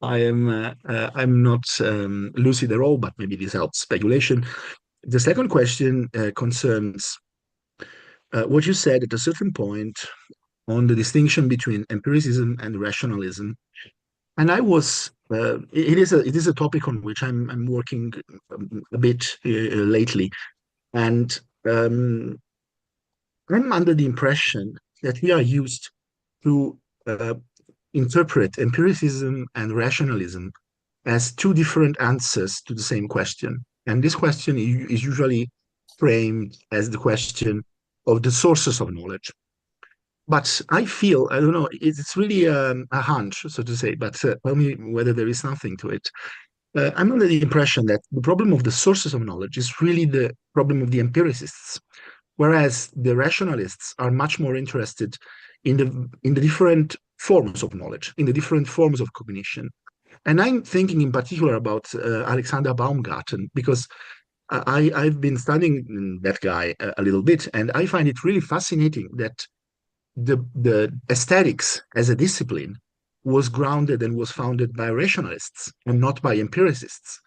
I'm not lucid at all. But maybe this helps speculation. The second question concerns what you said at a certain point on the distinction between empiricism and rationalism. And I was it is a topic on which I'm working a bit lately, and um, I'm under the impression that we are used to uh, interpret empiricism and rationalism as two different answers to the same question. And this question is usually framed as the question of the sources of knowledge. But I feel, I don't know, it's really a hunch, so to say, but tell me whether there is something to it. I'm under the impression that the problem of the sources of knowledge is really the problem of the empiricists, whereas the rationalists are much more interested in the different forms of knowledge, in the different forms of cognition. And I'm thinking in particular about Alexander Baumgarten, because I've been studying that guy a little bit, and I find it really fascinating that the aesthetics as a discipline was grounded and was founded by rationalists and not by empiricists.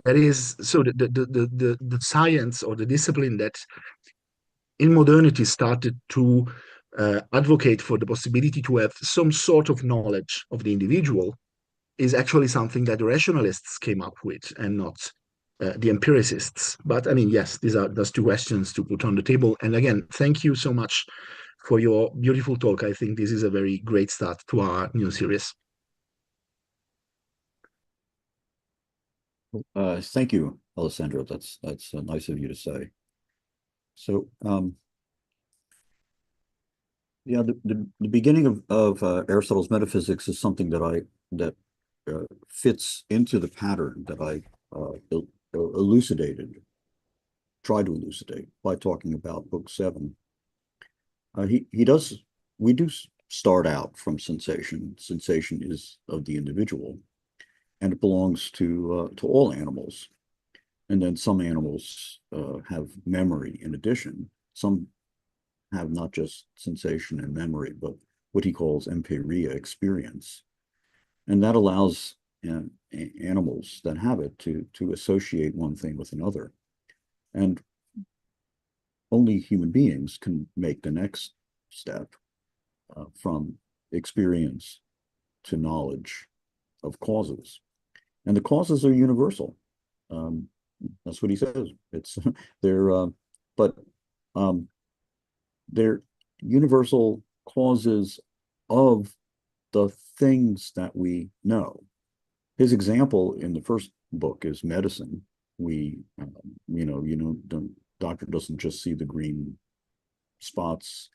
That is, so the science or the discipline that in modernity started to advocate for the possibility to have some sort of knowledge of the individual is actually something that the rationalists came up with and not the empiricists. But I mean, yes, these are those two questions to put on the table. And again, thank you so much for your beautiful talk. I think this is a very great start to our new series. Thank you, Alessandro. That's nice of you to say. So, yeah, the beginning of Aristotle's metaphysics is something that fits into the pattern that I elucidated try to elucidate by talking about book 7. He does, we do start out from sensation. Sensation is of the individual, and it belongs to all animals. And then some animals have memory in addition. Some have not just sensation and memory, but what he calls empiria, experience. And that allows animals that have it to associate one thing with another. And only human beings can make the next step from experience to knowledge of causes. And the causes are universal. Um, that's what he says. It's they're but they're universal causes of the things that we know. His example in the first book is medicine. We, the doctor doesn't just see the green spots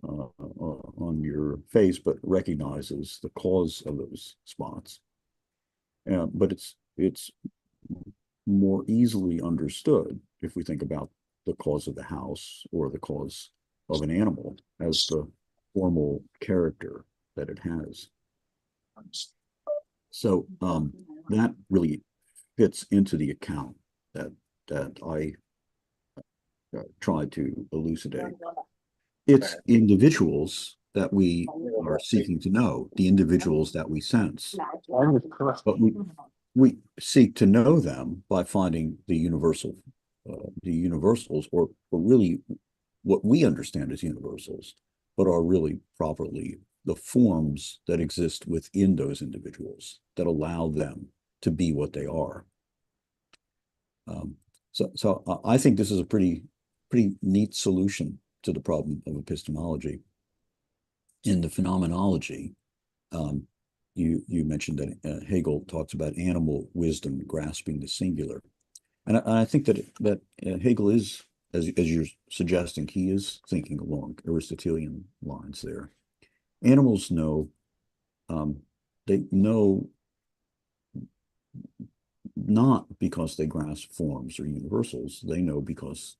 on your face, but recognizes the cause of those spots. But it's more easily understood if we think about the cause of the house or the cause of an animal as the formal character that it has. So that really fits into the account that I tried to elucidate. It's individuals that we are seeking to know, the individuals that we sense. But we seek to know them by finding the universals, or really what we understand as universals, but are really properly the forms that exist within those individuals that allow them to be what they are. So I think this is a pretty neat solution to the problem of epistemology. In the phenomenology, you mentioned that Hegel talks about animal wisdom grasping the singular, and I think that Hegel is, as you're suggesting, he is thinking along Aristotelian lines there. Animals know, they know not because they grasp forms or universals. They know because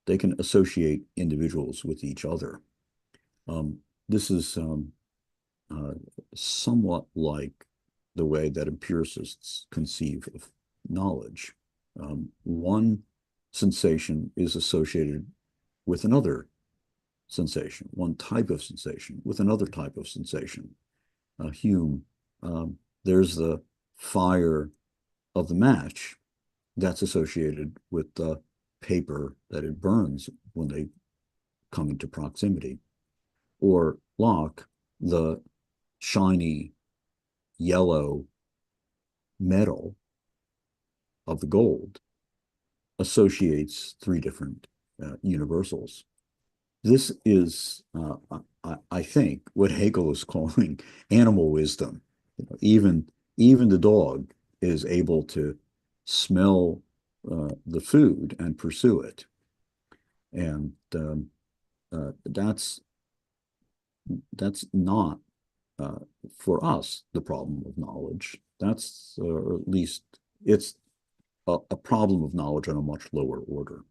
they can associate individuals with each other. This is somewhat like the way that empiricists conceive of knowledge. One sensation is associated with another sensation, one type of sensation with another type of sensation. Hume, there's the fire of the match that's associated with the paper that it burns when they come into proximity. Or Locke, the shiny yellow metal of the gold associates 3 different universals. This is, I think, what Hegel is calling animal wisdom. Even the dog is able to smell the food and pursue it, and that's not for us the problem of knowledge. That's or at least it's a problem of knowledge on a much lower order.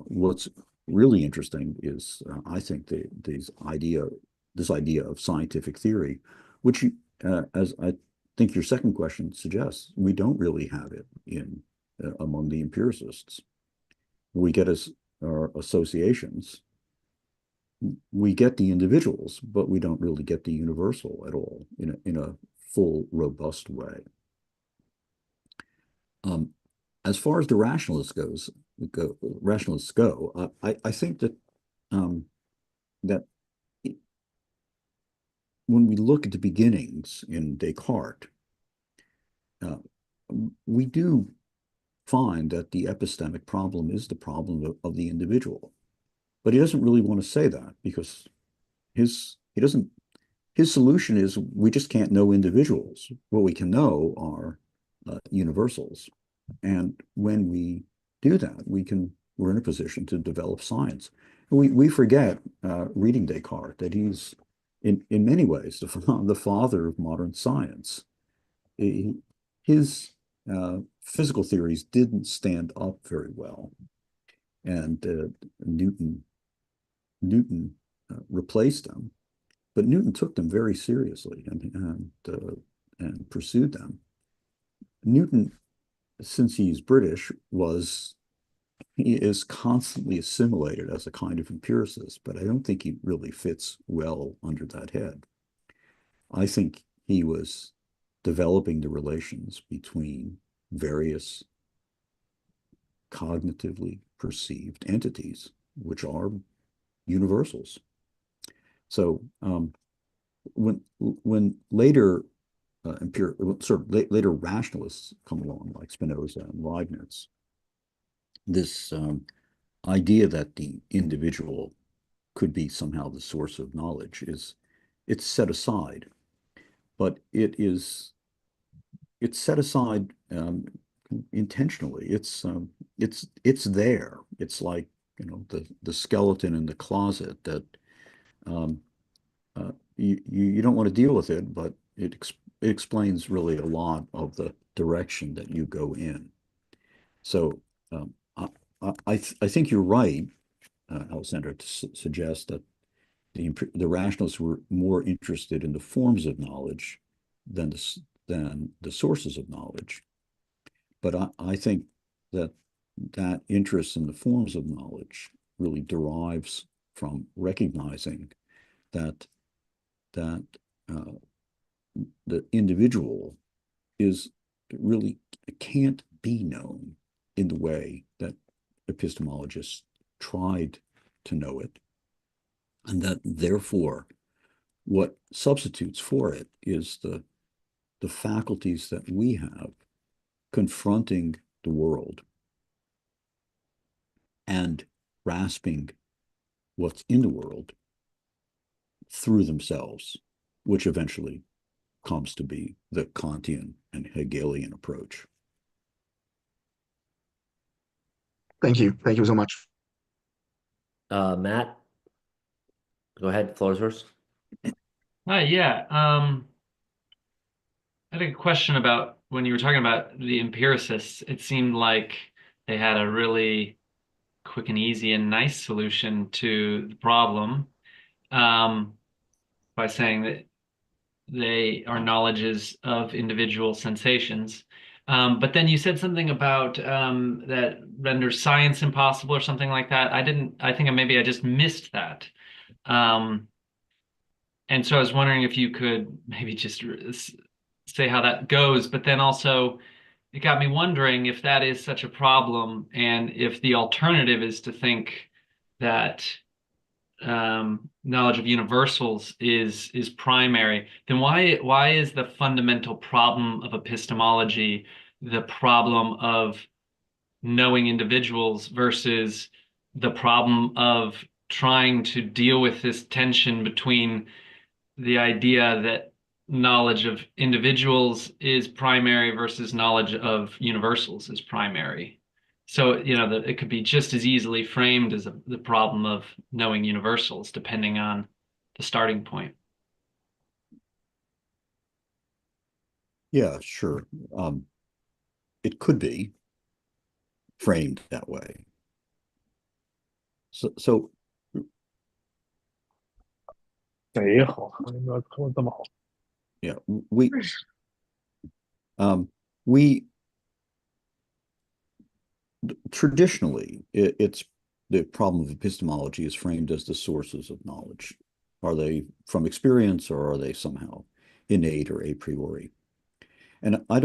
What's really interesting is I think this idea of scientific theory, which as I think your second question suggests, we don't really have it in among the empiricists. We get our associations. We get the individuals, but we don't really get the universal at all in a full, robust way. As far as the rationalists go, I think that that when we look at the beginnings in Descartes, we do find that the epistemic problem is the problem of the individual. But he doesn't really want to say that because his solution is we just can't know individuals. What we can know are universals. And when we do that, we're in a position to develop science. We forget reading Descartes that he's in many ways the father of modern science. His physical theories didn't stand up very well, and Newton replaced them, but Newton took them very seriously and pursued them. Newton, since he's British, he is constantly assimilated as a kind of empiricist, but I don't think he really fits well under that head. I think he was developing the relations between various cognitively perceived entities, which are universals. So when later later rationalists come along, like Spinoza and Leibniz, this idea that the individual could be somehow the source of knowledge it's set aside, but it's set aside intentionally. It's there. It's like, you know, the skeleton in the closet that um, you don't want to deal with it, but it explains really a lot of the direction that you go in. So um, I think you're right, Alexander, to suggest that the rationalists were more interested in the forms of knowledge than the sources of knowledge. But I think that that interest in the forms of knowledge really derives from recognizing that that uh, the individual is really can't be known in the way that epistemologists tried to know it, and that therefore what substitutes for it is the faculties that we have confronting the world and grasping what's in the world through themselves, which eventually comes to be the Kantian and Hegelian approach. Thank you. Thank you so much. Matt, go ahead. Floor is yours. Hi, yeah. I had a question about when you were talking about the empiricists. It seemed like they had a really quick and easy and nice solution to the problem, um, by saying that they are knowledges of individual sensations. But then you said something about that renders science impossible or something like that. I think maybe I just missed that. Um, and so I was wondering if you could maybe just say how that goes, but then also it got me wondering if that is such a problem and if the alternative is to think that knowledge of universals is primary, then why is the fundamental problem of epistemology the problem of knowing individuals versus the problem of trying to deal with this tension between the idea that knowledge of individuals is primary versus knowledge of universals is primary. So, you know, that it could be just as easily framed as the problem of knowing universals, depending on the starting point. Yeah, sure. It could be framed that way. So 贼好，英文说的这么好。yeah, um, we traditionally it's the problem of epistemology is framed as the sources of knowledge. Are they from experience or are they somehow innate or a priori? And I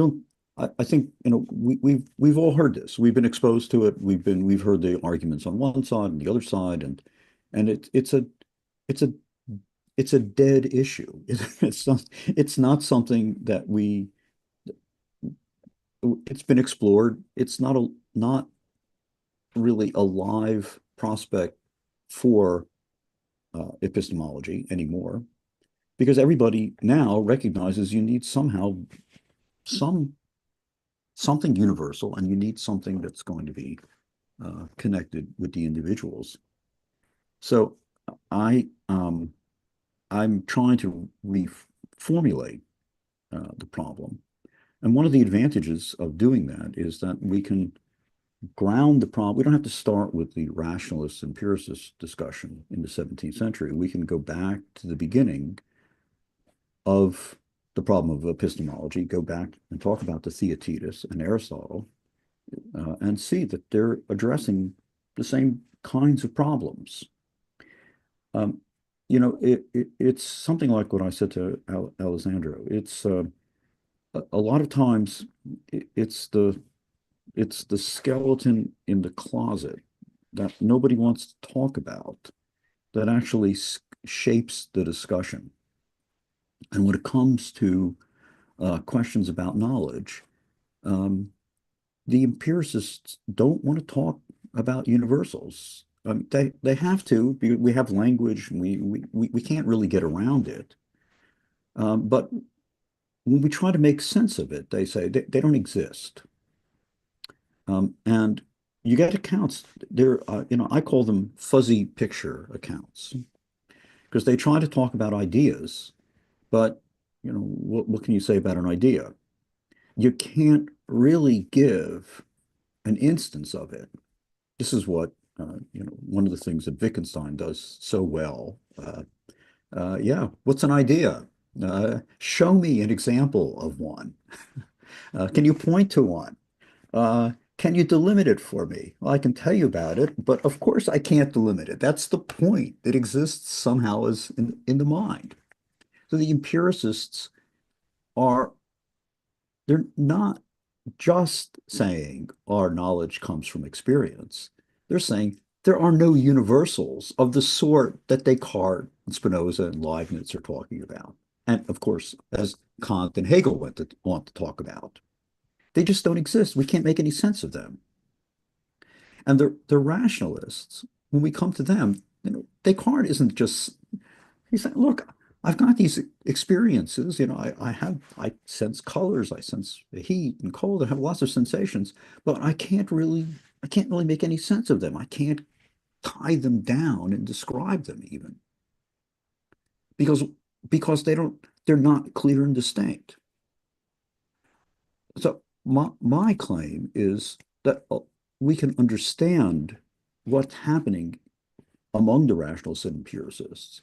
think, you know, we've all heard this. We've been exposed to it. We've heard the arguments on one side and the other side, and it's a it's a dead issue. It's not something that it's been explored. It's not really a live prospect for epistemology anymore, because everybody now recognizes you need somehow something universal, and you need something that's going to be connected with the individuals. So I'm trying to reformulate the problem And one of the advantages of doing that is that we can ground the problem. We don't have to start with the rationalist empiricist discussion in the 17th century. We can go back to the beginning of the problem of epistemology, go back and talk about the Theaetetus and Aristotle, and see that they're addressing the same kinds of problems. It's something like what I said to Alessandro. It's a lot of times it's the skeleton in the closet that nobody wants to talk about that actually shapes the discussion. And when it comes to questions about knowledge, the empiricists don't want to talk about universals. They have to. We have language. We can't really get around it. But when we try to make sense of it, they say they don't exist. And you get accounts. They're I call them fuzzy picture accounts because they try to talk about ideas, but what can you say about an idea? You can't really give an instance of it. This is what one of the things that Wittgenstein does so well. Yeah, what's an idea? Show me an example of one. Can you point to one? Can you delimit it for me? Well, I can tell you about it, but of course I can't delimit it. That's the point. It exists somehow as in the mind. So the empiricists they're not just saying our knowledge comes from experience. They're saying there are no universals of the sort that Descartes and Spinoza and Leibniz are talking about. And of course, as Kant and Hegel want to talk about. They just don't exist. We can't make any sense of them. And the rationalists, when we come to them, Descartes isn't just, he's saying, look, I've got these experiences, I sense colors, I sense heat and cold, I have lots of sensations, but I can't really make any sense of them. I can't tie them down and describe them even. Because they're not clear and distinct. So my claim is that we can understand what's happening among the rationalists and empiricists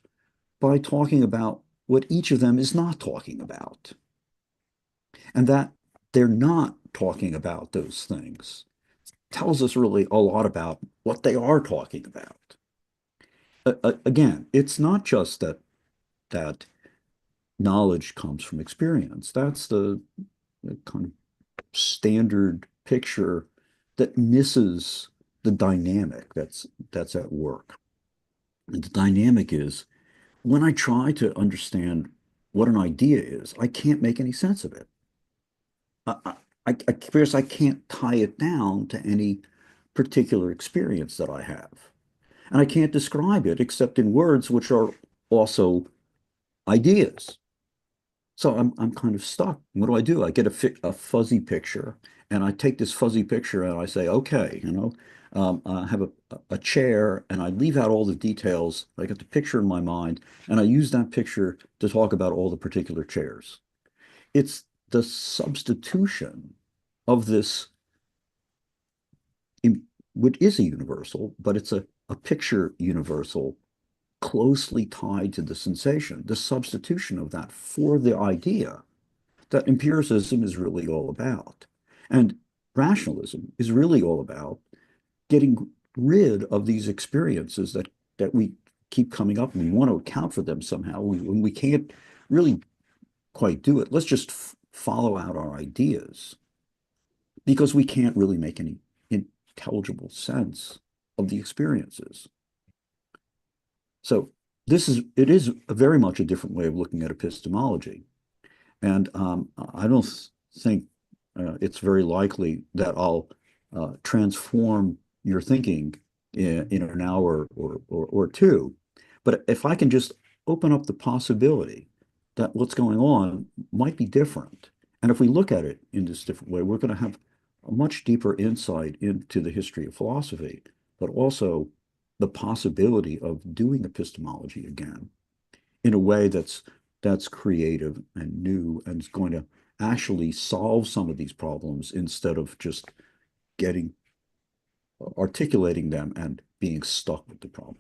by talking about what each of them is not talking about. And that they're not talking about those things tells us really a lot about what they are talking about. Again, it's not just that knowledge comes from experience. That's the kind of standard picture that misses the dynamic that's at work. And the dynamic is when I try to understand what an idea is, I can't make any sense of it. Because I can't tie it down to any particular experience that I have. And I can't describe it except in words which are also ideas. So I'm kind of stuck. What do? I get a fuzzy picture, and I take this fuzzy picture and I say, okay, I have a chair, and I leave out all the details. I get the picture in my mind, and I use that picture to talk about all the particular chairs. It's the substitution of this, which is a universal, but it's a picture universal closely tied to the sensation, the substitution of that for the idea that empiricism is really all about. And rationalism is really all about getting rid of these experiences that we keep coming up and we want to account for them somehow. When we can't really quite do it, let's just follow out our ideas because we can't really make any intelligible sense of the experiences. So it is very much a different way of looking at epistemology. And I don't think it's very likely that I'll transform your thinking in an hour or two. But if I can just open up the possibility that what's going on might be different. And if we look at it in this different way, we're going to have a much deeper insight into the history of philosophy, but also the possibility of doing epistemology again in a way that's creative and new and is going to actually solve some of these problems instead of just articulating them and being stuck with the problem.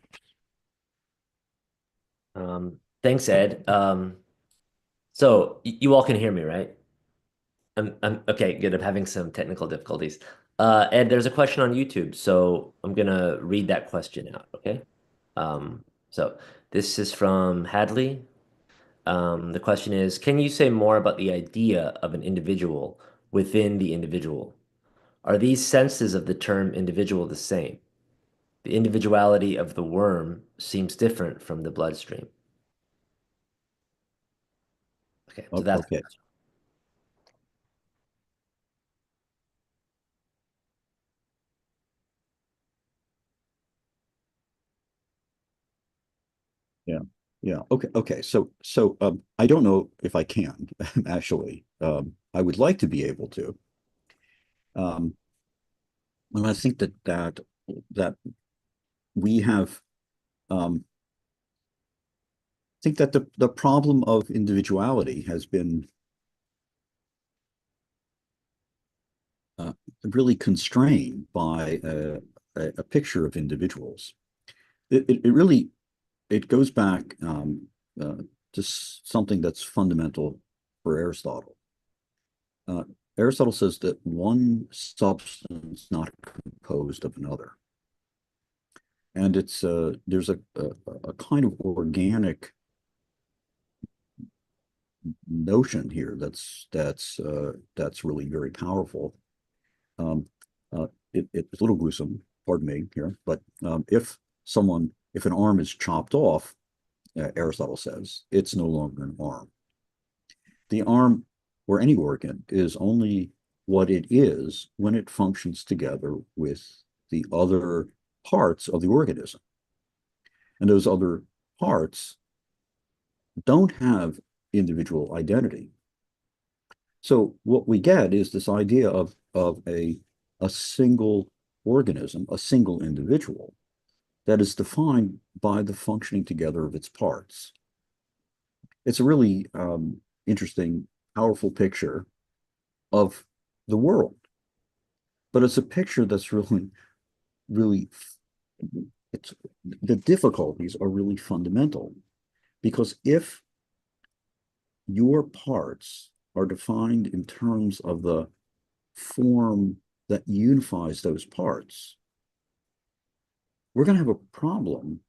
Thanks, Ed. So you all can hear me, right? I'm okay, good. I'm having some technical difficulties. Ed, there's a question on YouTube, so I'm gonna read that question out, okay? So this is from Hadley. The question is, can you say more about the idea of an individual within the individual? Are these senses of the term individual the same? The individuality of the worm seems different from the bloodstream. Okay, so that's the Okay. question. Yeah. Yeah. Okay. So I don't know if I can actually. I would like to be able to. Um, and I think that we have think that the problem of individuality has been really constrained by a picture of individuals. It really it goes back to something that's fundamental for Aristotle. Uh, Aristotle says that one substance is not composed of another, and it's there's a kind of organic notion here that's really very powerful. Um, it's a little gruesome, pardon me here, but if an arm is chopped off, Aristotle says it's no longer an arm. The arm or any organ is only what it is when it functions together with the other parts of the organism. And those other parts don't have individual identity. So what we get is this idea of a single organism, a single individual that is defined by the functioning together of its parts. It's a really interesting, powerful picture of the world, but it's a picture that's really, it's the difficulties are really fundamental because if your parts are defined in terms of the form that unifies those parts, we're going to have a problem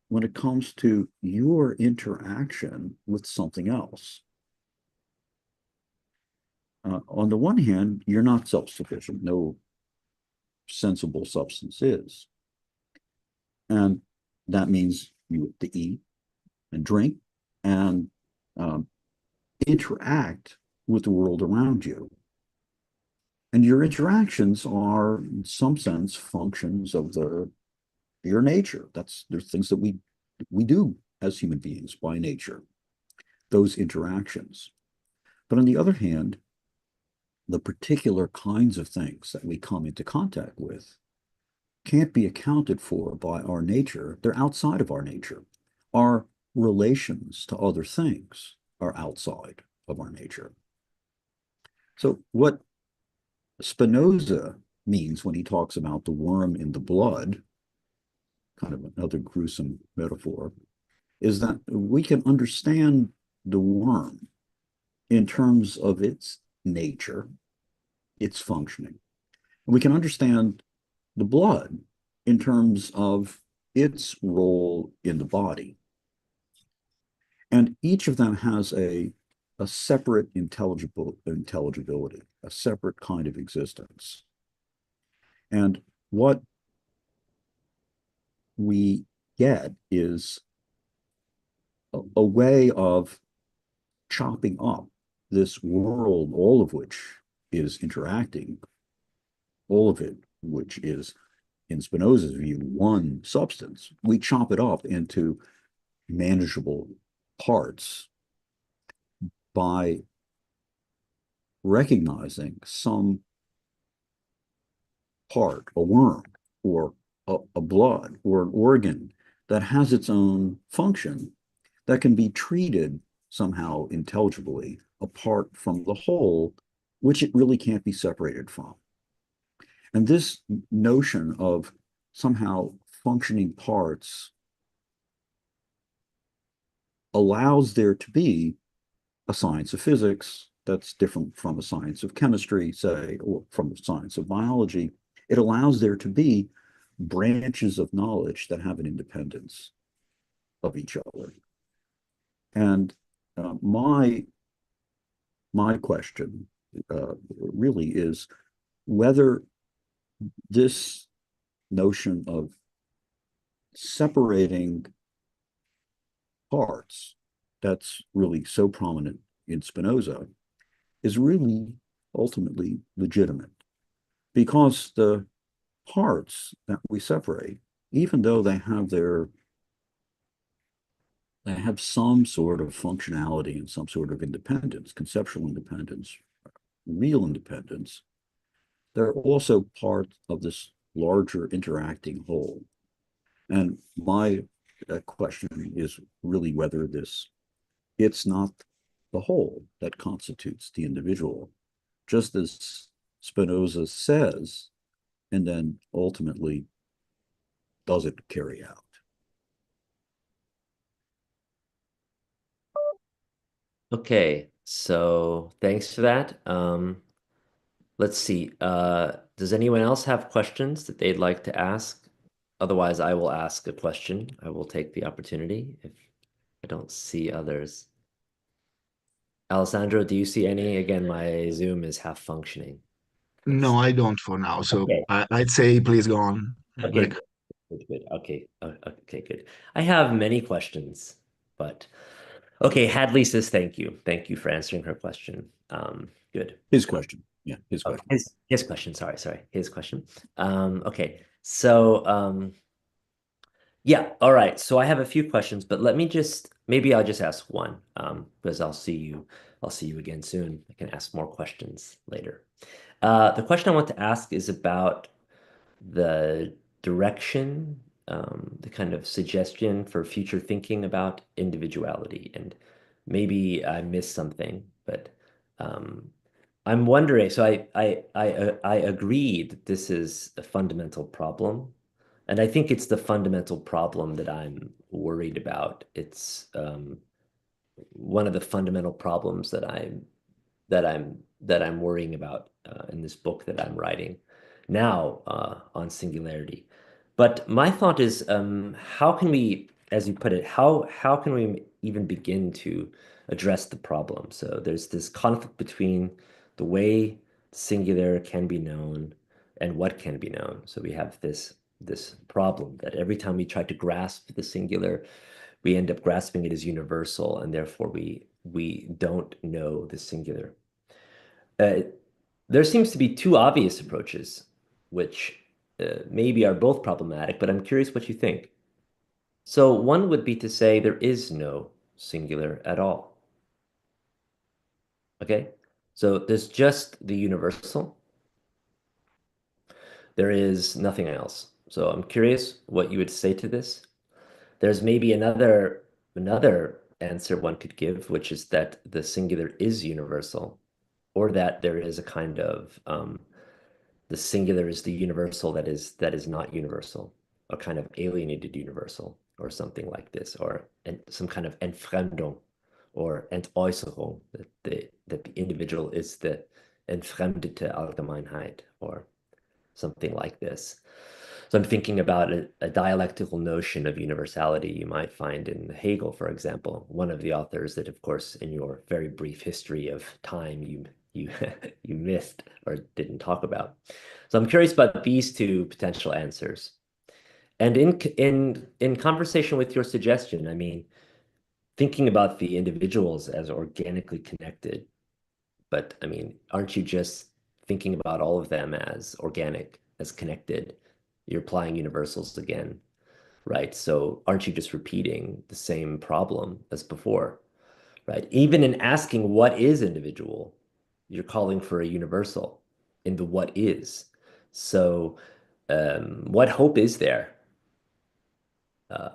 when it comes to your interaction with something else. On the one hand, you're not self-sufficient. No sensible substance is. And that means you have to eat and drink and um, interact with the world around you. And your interactions are, in some sense, functions of your nature. There's things that we do as human beings by nature, those interactions. But on the other hand, the particular kinds of things that we come into contact with can't be accounted for by our nature. They're outside of our nature. Our relations to other things are outside of our nature. So what Spinoza means when he talks about the worm in the blood, kind of another gruesome metaphor, is that we can understand the worm in terms of its nature, its functioning. And we can understand the blood in terms of its role in the body. And each of them has a separate intelligibility, a separate kind of existence. And what we get is a way of chopping up this world, all of which is interacting, all of it, which is, in Spinoza's view, one substance. We chop it up into manageable parts by recognizing some part, a worm or a blood or an organ that has its own function that can be treated somehow intelligibly apart from the whole, which it really can't be separated from. And this notion of somehow functioning parts allows there to be a science of physics that's different from a science of chemistry, say, or from a science of biology. It allows there to be branches of knowledge that have an independence of each other. And my question really is whether this notion of separating parts that's really so prominent in Spinoza is really ultimately legitimate, because the parts that we separate, even though they have some sort of functionality and some sort of independence, conceptual independence, real independence, they're also part of this larger interacting whole. And my question is really whether it's not the whole that constitutes the individual, just as Spinoza says, and then ultimately doesn't carry out. Okay, so thanks for that. Let's see. Does anyone else have questions that they'd like to ask? Otherwise, I will ask a question. I will take the opportunity if I don't see others. Alessandro, do you see any? Again, my Zoom is half functioning. No, I don't for now. So Okay. I'd say please go on, Okay, Greg. good. Okay. Okay, good. I have many questions, but okay, Hadley says thank you. Thank you for answering her question. Good. His question. Yeah, his Oh, question. his question. Sorry, his question. Okay. So yeah, all right. So I have a few questions, but let me maybe I'll just ask one, because I'll see you again soon. I can ask more questions later. The question I want to ask is about the direction, the kind of suggestion for future thinking about individuality. And maybe I missed something, but um, I'm wondering. So I agree that this is a fundamental problem, and I think it's the fundamental problem that I'm worried about. It's one of the fundamental problems that I'm worrying about in this book that I'm writing now on singularity. But my thought is, how can we, as you put it, how can we even begin to address the problem? So there's this conflict between the way singular can be known and what can be known. So we have this problem that every time we try to grasp the singular, we end up grasping it as universal, and therefore we don't know the singular. Uh, there seems to be two obvious approaches, which maybe are both problematic, but I'm curious what you think. So one would be to say there is no singular at all. Okay? So there's just the universal. There is nothing else. So I'm curious what you would say to this. There's maybe another answer one could give, which is that the singular is universal, or that there is a kind of the singular is the universal that is not universal, a kind of alienated universal, or something like this, or some kind of Entfremdung or Entäußerung, that the individual is the entfremdete Allgemeinheit, or something like this. So I'm thinking about a dialectical notion of universality you might find in Hegel, for example, one of the authors that, of course, in your very brief history of time, you you missed or didn't talk about. So I'm curious about these two potential answers. And in conversation with your suggestion, I mean, thinking about the individuals as organically connected, but I mean, aren't you just thinking about all of them as organic, as connected? You're applying universals again, right? So aren't you just repeating the same problem as before, right? Even in asking what is individual, you're calling for a universal in the what is. So what hope is there? Uh,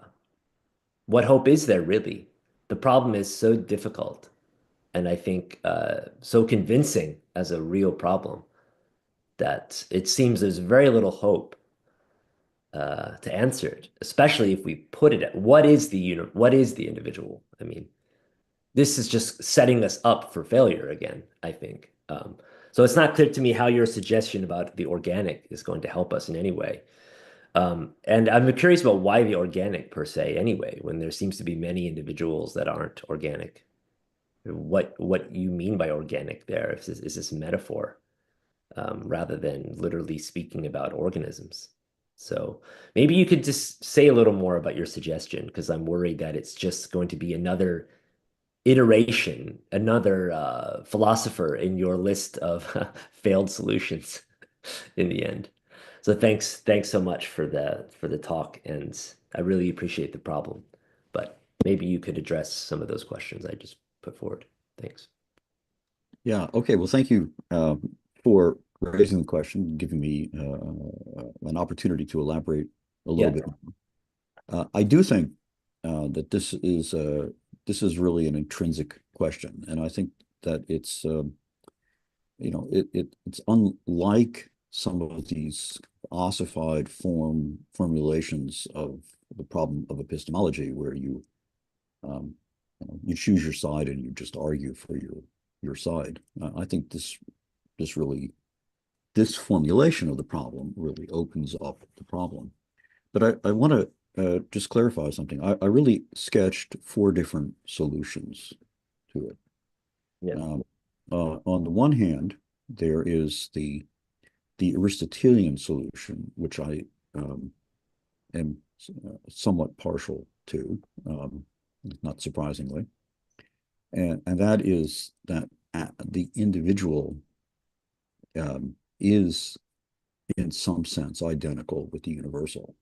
what hope is there really? The problem is so difficult. and I think so convincing as a real problem that it seems there's very little hope to answer it, especially if we put it at what is the individual? I mean, this is just setting us up for failure again, I think. So it's not clear to me how your suggestion about the organic is going to help us in any way. And I'm curious about why the organic per se, anyway, when there seems to be many individuals that aren't organic. What you mean by organic there? Is this a metaphor rather than literally speaking about organisms? So maybe you could just say a little more about your suggestion, because I'm worried that it's just going to be another iteration, another philosopher in your list of failed solutions in the end. So thanks so much for the talk, and I really appreciate the problem. But maybe you could address some of those questions I just put forward. Thanks. Yeah. Okay. Well, thank you for raising the question, giving me an opportunity to elaborate a little Yeah. bit. I do think that this is really an intrinsic question, and I think that it's it's unlike some of these ossified formulations of the problem of epistemology, where um, you choose your side and you just argue for your side. I think this formulation of the problem really opens up the problem. But I want to just clarify something. I really sketched 4 different solutions to it. Yeah. On the one hand, there is the Aristotelian solution, which I am somewhat partial to, not surprisingly, and that is that the individual is in some sense identical with the universal.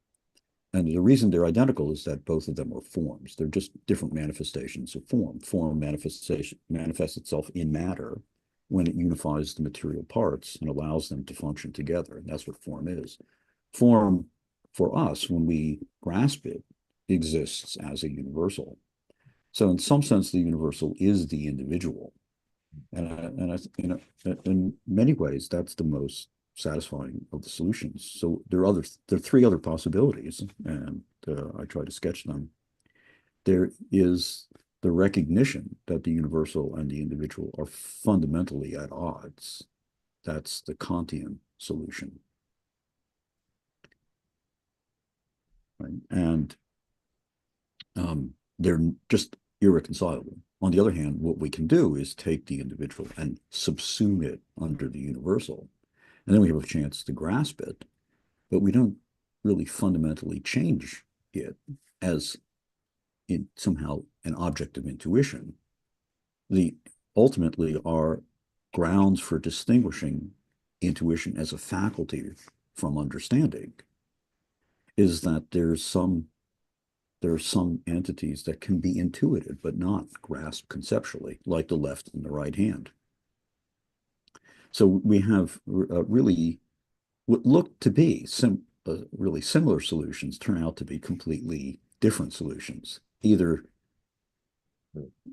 And the reason they're identical is that both of them are forms. They're just different manifestations of form. Form manifests itself in matter when it unifies the material parts and allows them to function together. And that's what form is. Form, for us, when we grasp it, exists as a universal. So in some sense, the universal is the individual. In many ways, that's the most satisfying of the solutions. So there are 3 other possibilities, and I try to sketch them. There is the recognition that the universal and the individual are fundamentally at odds. That's the Kantian solution. Right? And they're just irreconcilable. On the other hand, what we can do is take the individual and subsume it under the universal. And then we have a chance to grasp it, but we don't really fundamentally change it as somehow an object of intuition. Ultimately our grounds for distinguishing intuition as a faculty from understanding is that there are some entities that can be intuited but not grasped conceptually, like the left and the right hand. So we have really what looked to be really similar solutions turn out to be completely different solutions. Either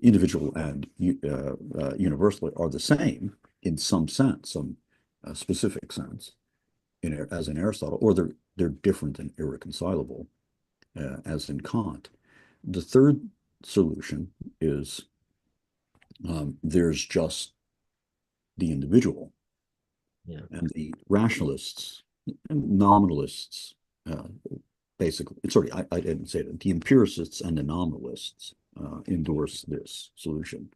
individual and universal are the same in some sense, some specific sense, as in Aristotle, or they're different and irreconcilable, as in Kant. The third solution is there's just the individual. Yeah. And the rationalists and nominalists, basically, sorry, I didn't say that. The empiricists and the nominalists endorse this solution.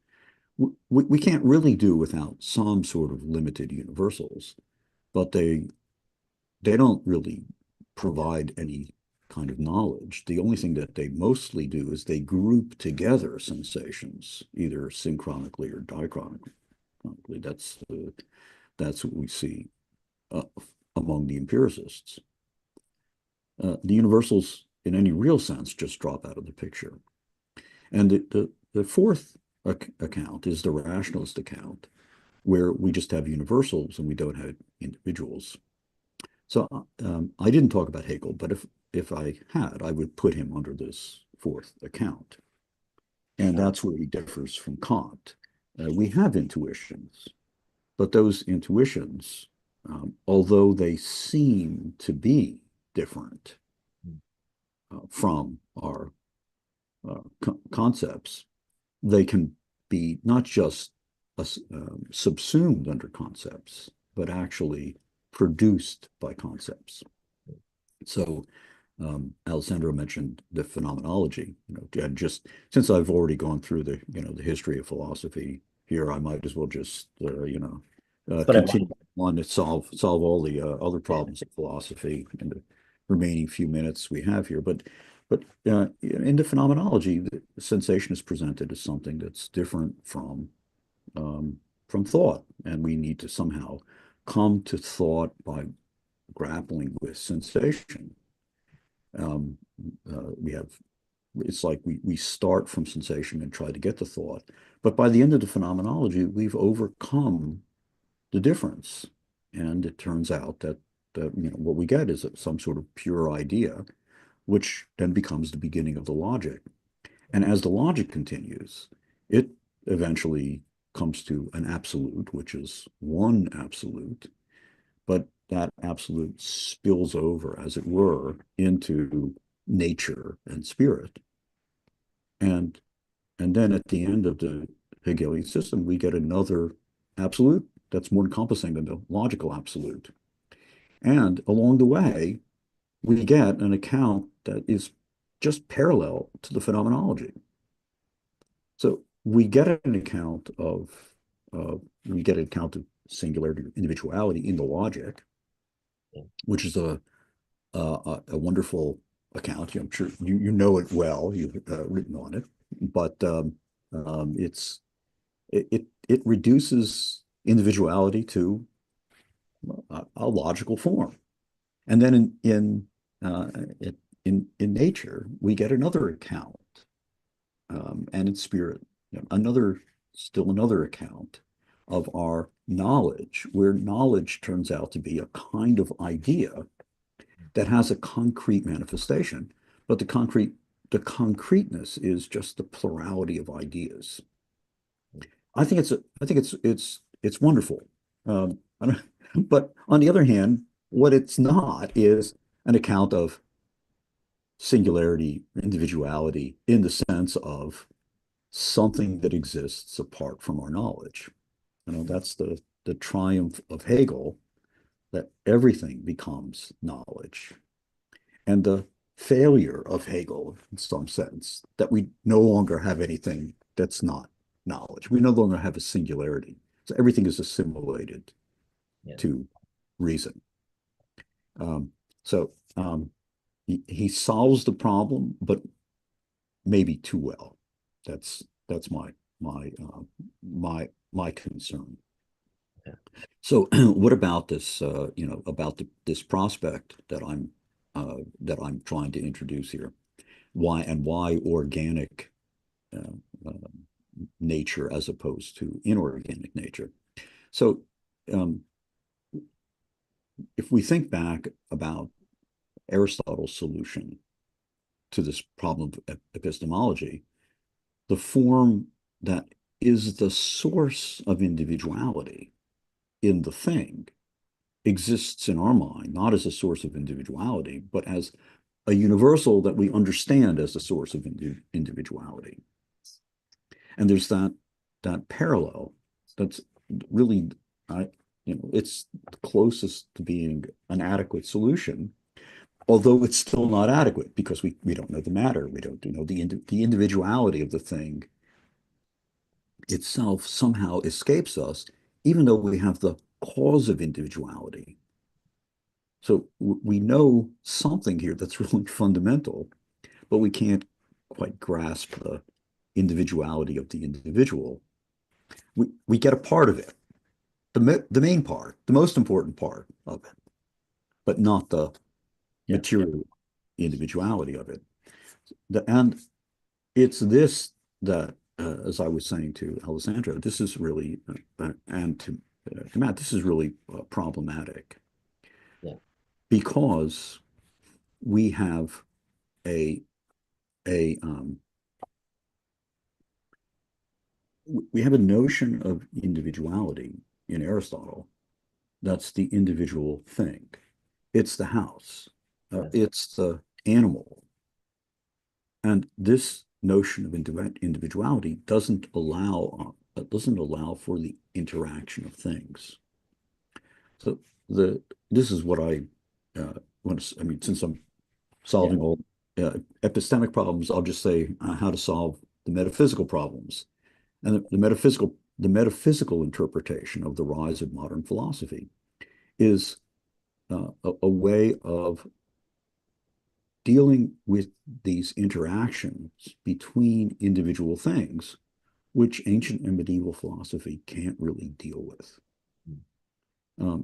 We can't really do without some sort of limited universals, but they don't really provide any kind of knowledge. The only thing that they mostly do is they group together sensations, either synchronically or dichronically. That's what we see among the empiricists. The universals, in any real sense, just drop out of the picture. And the fourth account is the rationalist account, where we just have universals and we don't have individuals. So I didn't talk about Hegel, but if I had, I would put him under this fourth account. And that's where he differs from Kant. we have intuitions, but those intuitions, although they seem to be different from our concepts, they can be not just subsumed under concepts, but actually produced by concepts. So Alessandro mentioned the phenomenology. And just since I've already gone through the history of philosophy here, I might as well just continue on to solve all the other problems of philosophy in the remaining few minutes we have here. But in the phenomenology, the sensation is presented as something that's different from thought, and we need to somehow come to thought by grappling with sensation. We have It's like we start from sensation and try to get to thought, but by the end of the phenomenology, we've overcome the difference, and it turns out that what we get is some sort of pure idea, which then becomes the beginning of the logic. And as the logic continues, it eventually comes to an absolute, which is one absolute, but that absolute spills over, as it were, into nature and spirit. And then at the end of the Hegelian system, we get another absolute that's more encompassing than the logical absolute. And along the way, we get an account that is just parallel to the phenomenology. So we get an account of singularity or individuality in the logic, which is a wonderful account. I'm sure you know it well. You've written on it, but it reduces individuality to a logical form, and then in nature we get another account, and in spirit still another account of our knowledge, where knowledge turns out to be a kind of idea that has a concrete manifestation, but the concreteness is just the plurality of ideas. I think it's wonderful. But on the other hand, what it's not is an account of singularity, individuality, in the sense of something that exists apart from our knowledge. That's the triumph of Hegel, that everything becomes knowledge, and the failure of Hegel, in some sense, that we no longer have anything that's not knowledge. We no longer have a singularity. So everything is assimilated to reason. So he solves the problem, but maybe too well. That's my concern. Yeah. So what about this? This prospect that I'm trying to introduce here. Why organic nature as opposed to inorganic nature? So if we think back about Aristotle's solution to this problem of epistemology, the form that is the source of individuality in the thing exists in our mind, not as a source of individuality, but as a universal that we understand as the source of individuality. And there's that parallel that's really, it's closest to being an adequate solution, although it's still not adequate because we don't know the matter. We don't know the individuality of the thing itself somehow escapes us, even though we have the cause of individuality. So we know something here that's really fundamental, but we can't quite grasp the individuality of the individual. We get a part of it, the main part, the most important part of it, but not the material individuality of it. And it's this that, as I was saying to Alessandro, this is really, and to Matt, this is really problematic. Yeah. Because we have a we have a notion of individuality in Aristotle. That's the individual thing. It's the house. Yes. It's the animal. And this notion of individuality doesn't allow for the interaction of things. So this is what I want to. I mean, since I'm solving Yeah. all epistemic problems, I'll just say how to solve the metaphysical problems. And the metaphysical interpretation of the rise of modern philosophy is a way of dealing with these interactions between individual things, which ancient and medieval philosophy can't really deal with.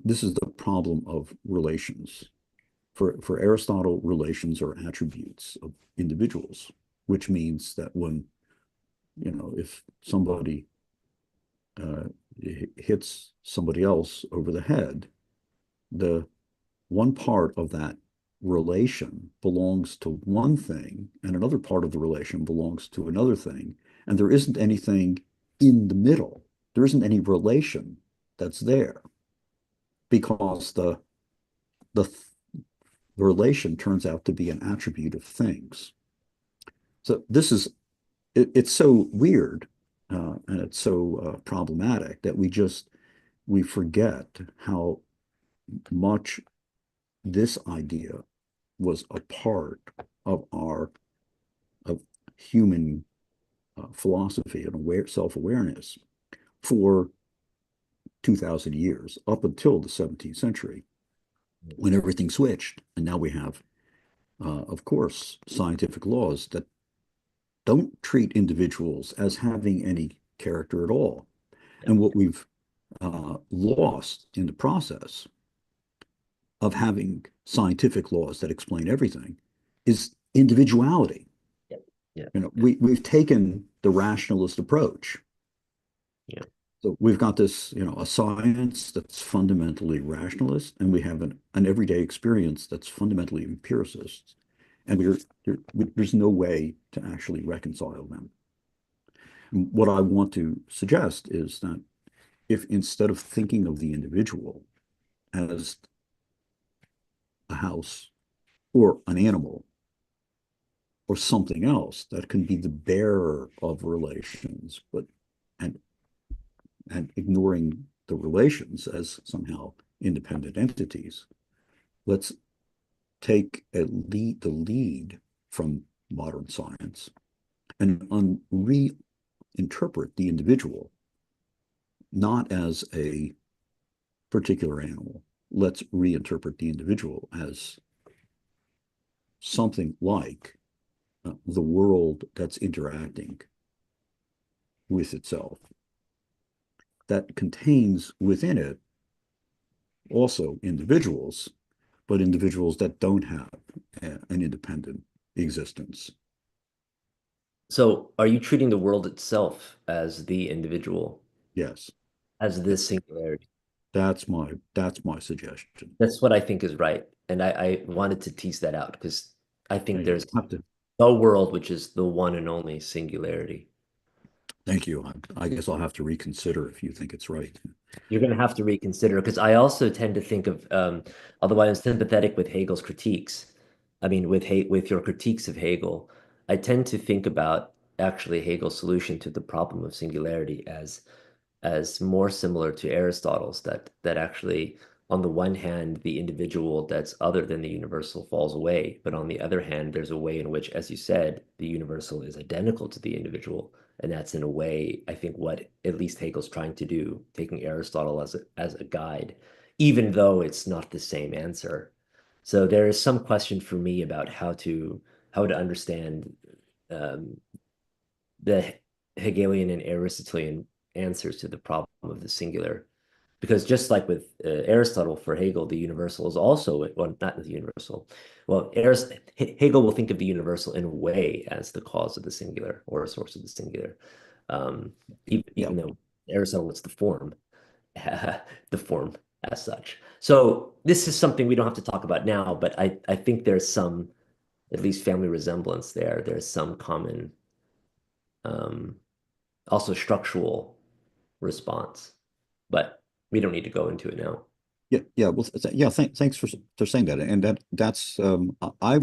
This is the problem of relations. For Aristotle, relations are attributes of individuals, which means that when, if somebody hits somebody else over the head, the one part of that relation belongs to one thing, and another part of the relation belongs to another thing, and there isn't anything in the middle. There isn't any relation that's there because the relation turns out to be an attribute of things. So it's so weird and it's so problematic that we forget how much this idea was a part of our of human philosophy and self-awareness for 2,000 years up until the 17th century when everything switched. And now we have, of course, scientific laws that don't treat individuals as having any character at all. And what we've lost in the process of having scientific laws that explain everything is individuality. Yeah. Yeah. We've taken the rationalist approach. Yeah. So we've got this, a science that's fundamentally rationalist, and we have an everyday experience that's fundamentally empiricist. And there's no way to actually reconcile them. And what I want to suggest is that if instead of thinking of the individual as a house or an animal or something else that can be the bearer of relations, and ignoring the relations as somehow independent entities, let's take the lead from modern science and reinterpret the individual not as a particular animal. Let's reinterpret the individual as something like the world that's interacting with itself, that contains within it also individuals, but individuals that don't have an independent existence. So are you treating the world itself as the individual, Yes, as this singularity? that's my suggestion. That's what I think is right. And I wanted to tease that out because I think You there's have to. a world which is the one and only singularity. Thank you. I guess I'll have to reconsider if you think it's right. You're going to have to reconsider because I also tend to think of, although I am sympathetic with Hegel's critiques, I mean, with your critiques of Hegel, I tend to think about actually Hegel's solution to the problem of singularity as more similar to Aristotle's, that actually, on the one hand, the individual that's other than the universal falls away, but on the other hand, there's a way in which, as you said, the universal is identical to the individual. And that's in a way, I think, what at least Hegel's trying to do, taking Aristotle as a guide, even though it's not the same answer. So there is some question for me about how to understand um, the Hegelian and Aristotelian answers to the problem of the singular. Because just like with Aristotle, for Hegel, the universal is also, well, not the universal. Well, Hegel will think of the universal in a way as the cause of the singular or a source of the singular. Even, Yeah. even though Aristotle is the form, the form as such. So this is something we don't have to talk about now, but I think there's some, at least family resemblance there. There's some common also structural response. But we don't need to go into it now. Yeah. Well, yeah. Thanks for saying that. And that's I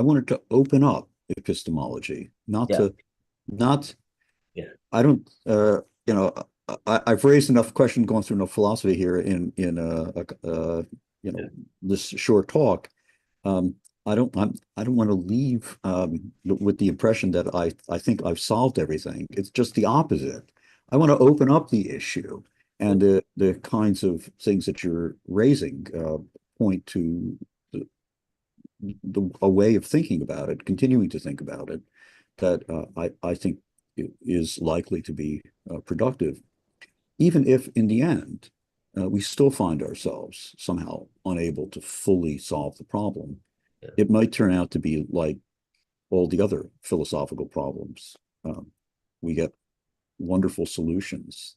wanted to open up epistemology, not Yeah. to not. Yeah. I don't. I've raised enough questions, going through enough philosophy here Yeah. this short talk. Um, I don't want to leave with the impression that I think I've solved everything. It's just the opposite. I want to open up the issue, and the kinds of things that you're raising point to a way of thinking about it, continuing to think about it, that I think is likely to be productive, even if in the end we still find ourselves somehow unable to fully solve the problem. Yeah. It might turn out to be like all the other philosophical problems. We get wonderful solutions,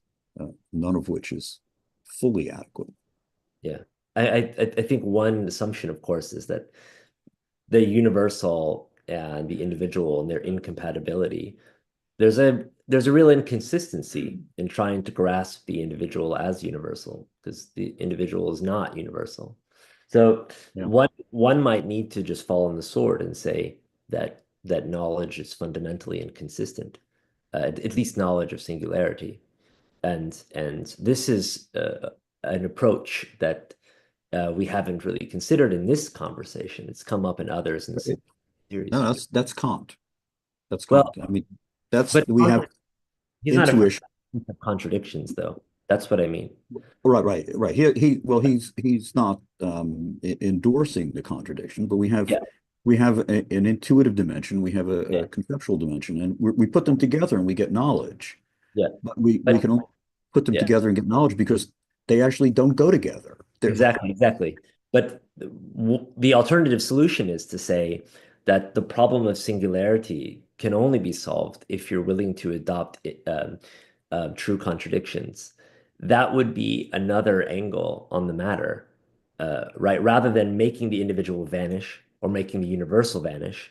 none of which is fully adequate. Yeah. I think one assumption, of course, is that the universal and the individual and their incompatibility, there's a real inconsistency in trying to grasp the individual as universal, because the individual is not universal. So Yeah. one might need to just fall on the sword and say that knowledge is fundamentally inconsistent, at least knowledge of singularity. And this is an approach that we haven't really considered in this conversation. It's come up in others in the same series. No, that's Kant. That's Well, Kant. I mean, that's but we have he's not a intuition. contradictions, though. That's what I mean. Right. He's not endorsing the contradiction, but Yeah, we have an intuitive dimension, we have yeah, a conceptual dimension, and we put them together and we get knowledge. yeah. But we But can only put them yeah, together and get knowledge because they actually don't go together. exactly. But the alternative solution is to say that the problem of singularity can only be solved if you're willing to adopt true contradictions. That would be another angle on the matter, right? Rather than making the individual vanish or making the universal vanish,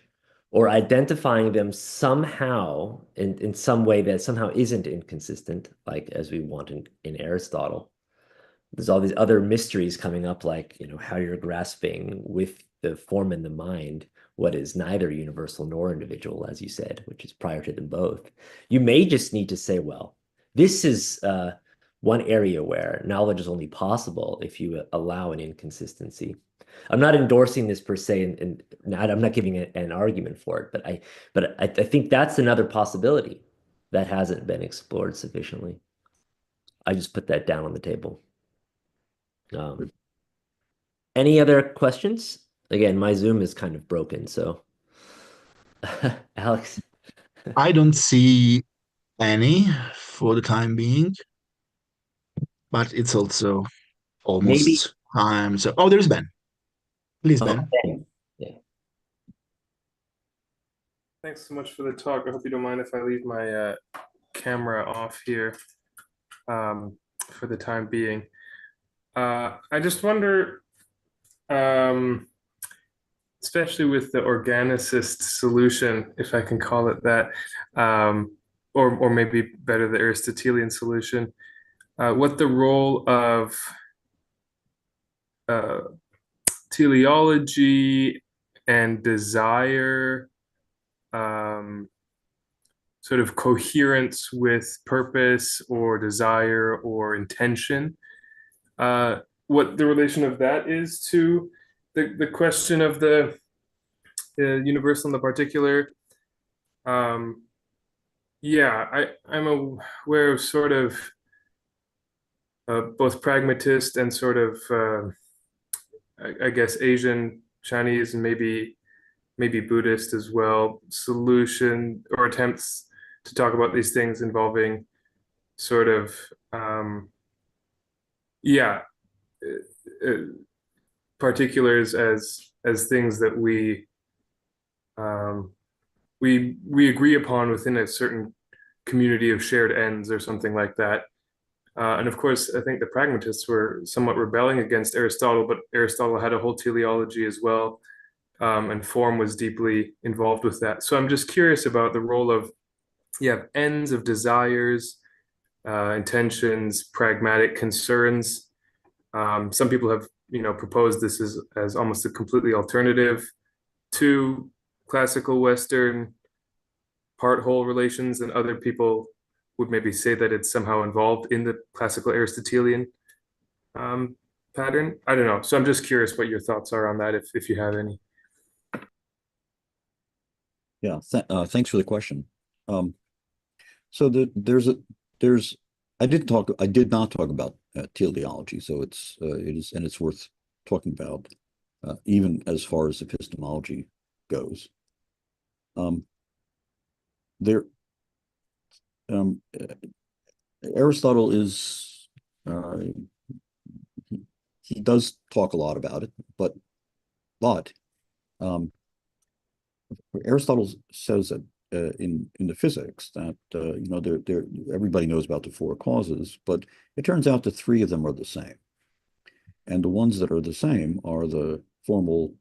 or identifying them somehow in some way that somehow isn't inconsistent, like as we want in Aristotle. There's all these other mysteries coming up, like, how you're grasping with the form in the mind what is neither universal nor individual, as you said, which is prior to them both. You may just need to say, well, this is one area where knowledge is only possible if you allow an inconsistency. I'm not endorsing this per se, and I'm not giving an argument for it, but I think that's another possibility that hasn't been explored sufficiently. I just put that down on the table. Any other questions? Again, my Zoom is kind of broken, so Alex, I don't see any for the time being, but it's also maybe. almost time. So, oh, there's Ben. Please, Oh, Ben. Ben. Yeah. Thanks so much for the talk. I hope you don't mind if I leave my camera off here for the time being. I just wonder, especially with the organicist solution, if I can call it that, or maybe better, the Aristotelian solution, what the role of uh, teleology and desire, sort of coherence with purpose or desire or intention, what the relation of that is to the question of the universal and the particular. I'm aware of sort of both pragmatist and sort of, I guess, Asian, Chinese, and maybe Buddhist as well, solution or attempts to talk about these things involving sort of, yeah, uh, particulars as things that um, we agree upon within a certain community of shared ends or something like that. And of course, I think the pragmatists were somewhat rebelling against Aristotle, but Aristotle had a whole teleology as well, and form was deeply involved with that. So I'm just curious about the role of you have ends of desires, intentions, pragmatic concerns. Some people have, proposed this as almost a completely alternative to classical Western part-whole relations, and other people would maybe say that it's somehow involved in the classical Aristotelian um, pattern. I don't know. So I'm just curious what your thoughts are on that, if you have any. Yeah, thanks for the question. So there's I did not talk about teleology, so it's worth talking about, even as far as epistemology goes. Um, there, um, Aristotle is he does talk a lot about it, but um, Aristotle says that in the physics that there everybody knows about the four causes, but it turns out that three of them are the same, and the ones that are the same are the formal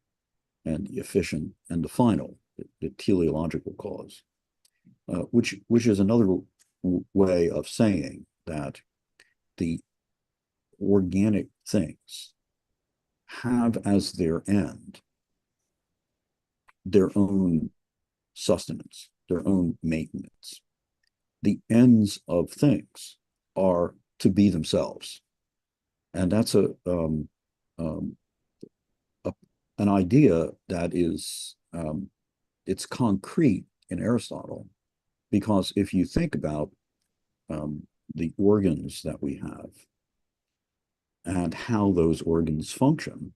and the efficient and the final, the teleological cause, which is another way of saying that the organic things have as their end their own sustenance, their own maintenance. The ends of things are to be themselves. And that's um, an idea that is, it's concrete in Aristotle, because if you think about the organs that we have and how those organs function,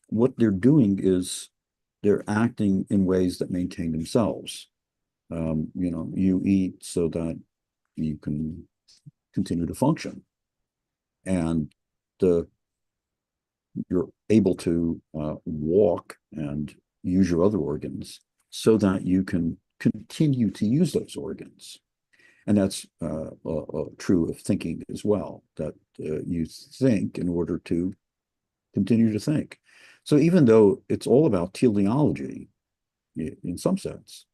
what they're doing is they're acting in ways that maintain themselves. You eat so that you can continue to function, and you're able to walk and use your other organs so that you can continue to use those organs. And that's true of thinking as well, that you think in order to continue to think. So even though it's all about teleology, in some sense,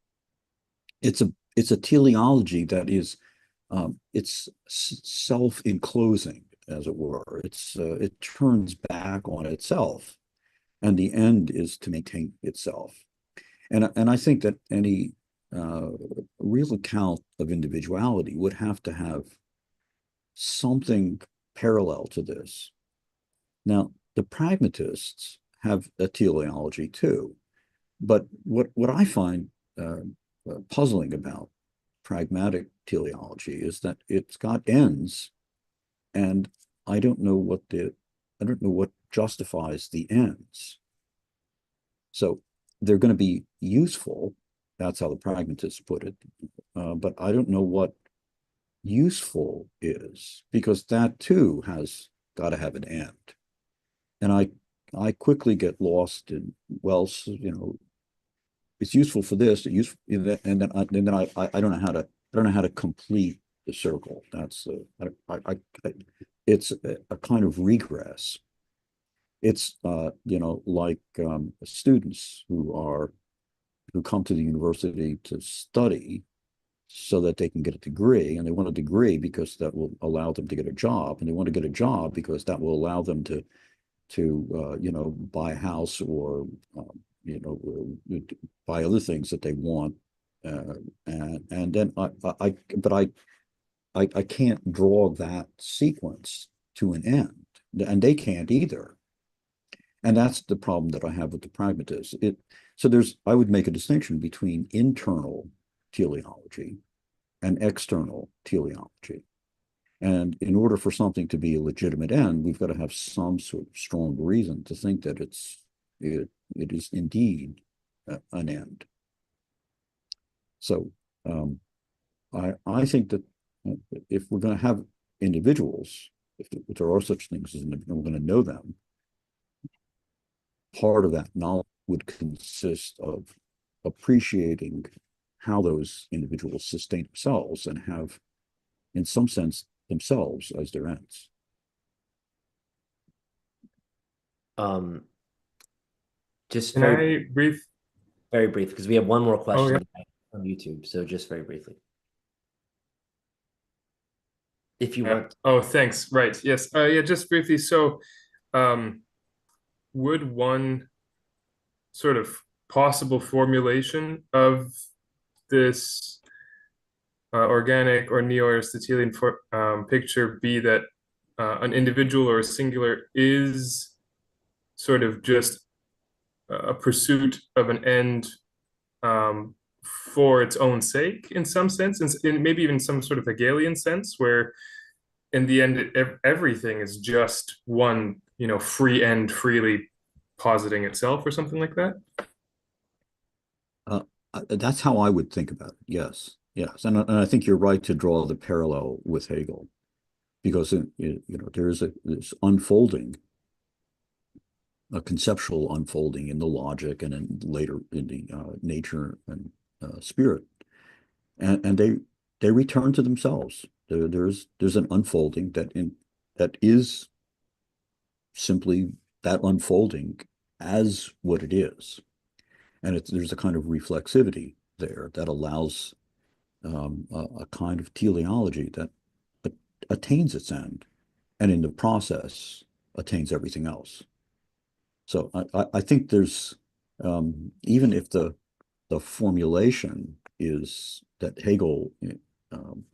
it's a teleology that is it's self-enclosing, as it were. It turns back on itself, and the end is to maintain itself. And I think that any real account of individuality would have to have something parallel to this. Now, the pragmatists have a teleology too, but what I find puzzling about pragmatic teleology is that it's got ends, and I don't know what justifies the ends. So they're going to be useful. That's how the pragmatists put it. But I don't know what useful is, because that too has got to have an end. And I quickly get lost in, well, it's useful for this, and then I don't know how to complete the circle. That's it's a kind of regress. It's like students who come to the university to study so that they can get a degree, and they want a degree because that will allow them to get a job, and they want to get a job because that will allow them to buy a house, or buy other things that they want, and then I can't draw that sequence to an end, and they can't either. And that's the problem that I have with the pragmatists. I would make a distinction between internal teleology and external teleology. And in order for something to be a legitimate end, we've got to have some sort of strong reason to think that it is indeed an end. So I think that if we're going to have individuals, if there are such things as, and we're going to know them, part of that knowledge would consist of appreciating how those individuals sustain themselves and have, in some sense, themselves as their ends. Just Can I brief? very brief, because we have one more Oh, yeah. question. on YouTube, so just very briefly. If you Yeah. want. Oh, thanks. Right. Yes. Yeah, just briefly. So, would one sort of possible formulation of this organic or neo-Aristotelian picture be that an individual or a singular is sort of just a pursuit of an end um, for its own sake in some sense, and maybe even some sort of Hegelian sense, where in the end everything is just one, free end freely positing itself or something like that. Uh, that's how I would think about it. Yes, yes, and I think you're right to draw the parallel with Hegel, because there's this unfolding, a conceptual unfolding in the logic and in later in the nature and spirit, and they return to themselves. There's an unfolding that is simply that unfolding as what it is, and there's a kind of reflexivity there that allows a kind of teleology that attains its end, and in the process attains everything else. So I think there's even if the formulation is um,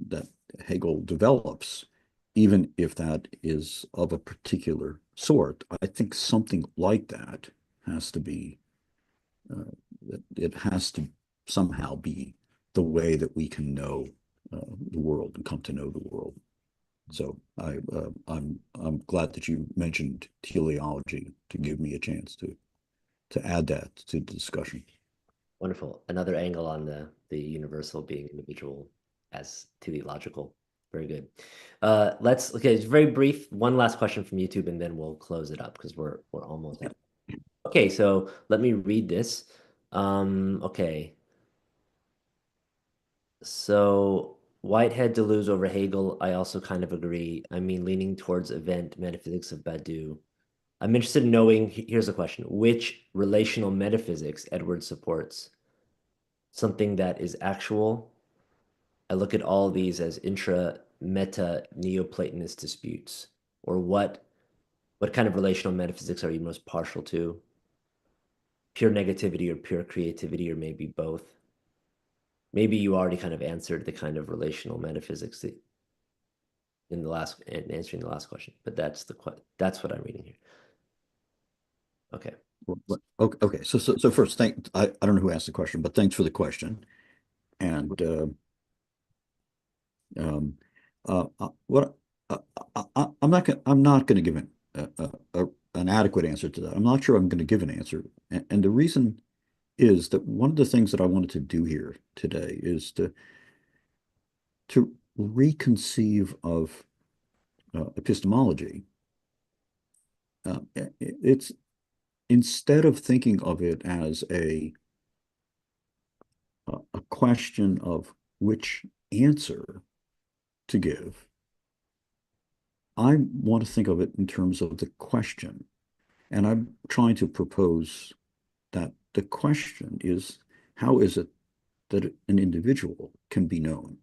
that Hegel develops, even if that is of a particular sort, I think something like that has to be it has to somehow be the way that we can know the world and come to know the world. So I'm glad that you mentioned teleology to give me a chance to add that to the discussion. Wonderful. Another angle on the universal being individual as teleological. Very good. Okay, it's very brief. One last question from YouTube, and then we'll close it up because we're almost done. Okay, so let me read this. Okay. So Whitehead Deleuze over Hegel, I also kind of agree. I mean, leaning towards event metaphysics of Badiou. I'm interested in knowing, here's a question, which relational metaphysics Edward supports? Something that is actual. I look at all these as intra-meta Neoplatonist disputes. Or what kind of relational metaphysics are you most partial to? Pure negativity or pure creativity, or maybe both? Maybe you already kind of answered the kind of relational metaphysics that in answering the last question, but that's what I'm reading here. Okay. Okay. So first, I don't know who asked the question, but thanks for the question. And what I'm not going to give an adequate answer to that. I'm not sure I'm going to give an answer, and the reason is that one of the things that I wanted to do here today is to reconceive of epistemology. It's instead of thinking of it as a question of which answer to give, I want to think of it in terms of the question. And I'm trying to propose that the question is, how is it that an individual can be known?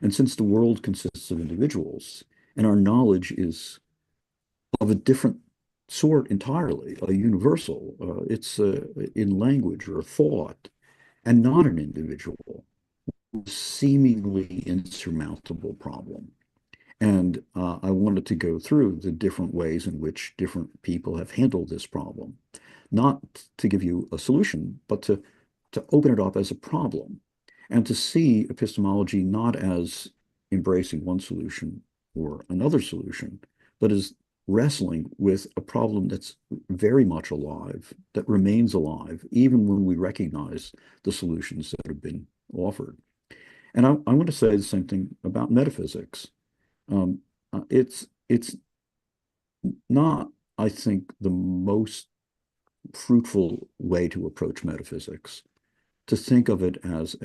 And since the world consists of individuals, and our knowledge is of a different sort entirely, a universal, it's in language or thought, and not an individual, seemingly insurmountable problem. And I wanted to go through the different ways in which different people have handled this problem, not to give you a solution, but to open it up as a problem and to see epistemology not as embracing one solution or another solution, but as wrestling with a problem that's very much alive, that remains alive, even when we recognize the solutions that have been offered. And I want to say the same thing about metaphysics. Um, it's not, I think, the most fruitful way to approach metaphysics, to think of it as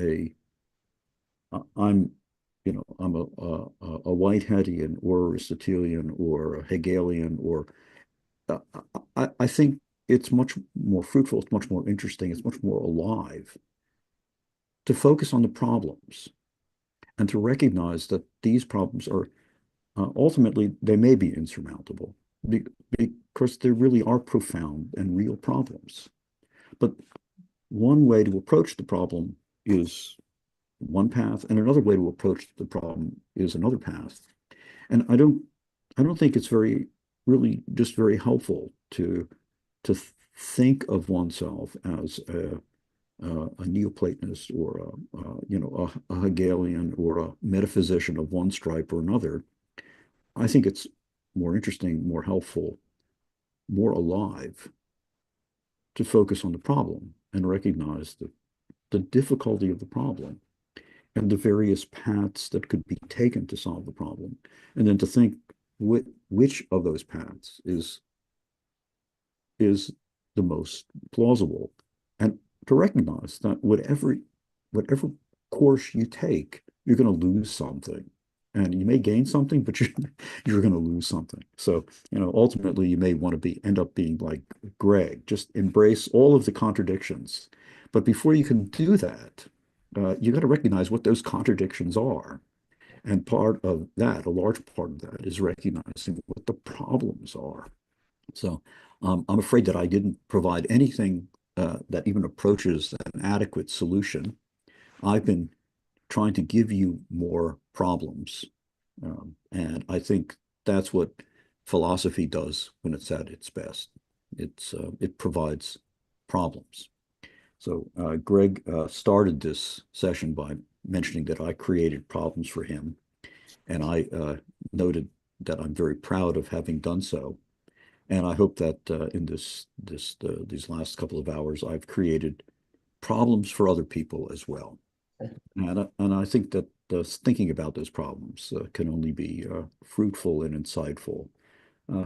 I'm I'm a Whiteheadian or Aristotelian or a Hegelian, or I think it's much more fruitful, it's much more interesting, it's much more alive to focus on the problems and to recognize that these problems are ultimately, they may be insurmountable because there really are profound and real problems. But one way to approach the problem is one path, and another way to approach the problem is another path. And I don't think it's really just very helpful to think of oneself as a Neoplatonist or a Hegelian or a metaphysician of one stripe or another. I think it's more interesting, more helpful, more alive to focus on the problem and recognize the difficulty of the problem and the various paths that could be taken to solve the problem, and then to think which of those paths is the most plausible, and to recognize that whatever course you take, you're going to lose something. And you may gain something, but you're going to lose something. So, ultimately, you may want to end up being like Greg, just embrace all of the contradictions. But before you can do that, you got to recognize what those contradictions are. And part of that, a large part of that, is recognizing what the problems are. So, I'm afraid that I didn't provide anything that even approaches an adequate solution. I've been trying to give you more problems. And I think that's what philosophy does when it's at its best. It provides problems. So Greg started this session by mentioning that I created problems for him. And I noted that I'm very proud of having done so. And I hope that in these last couple of hours, I've created problems for other people as well. And I think that thinking about those problems can only be fruitful and insightful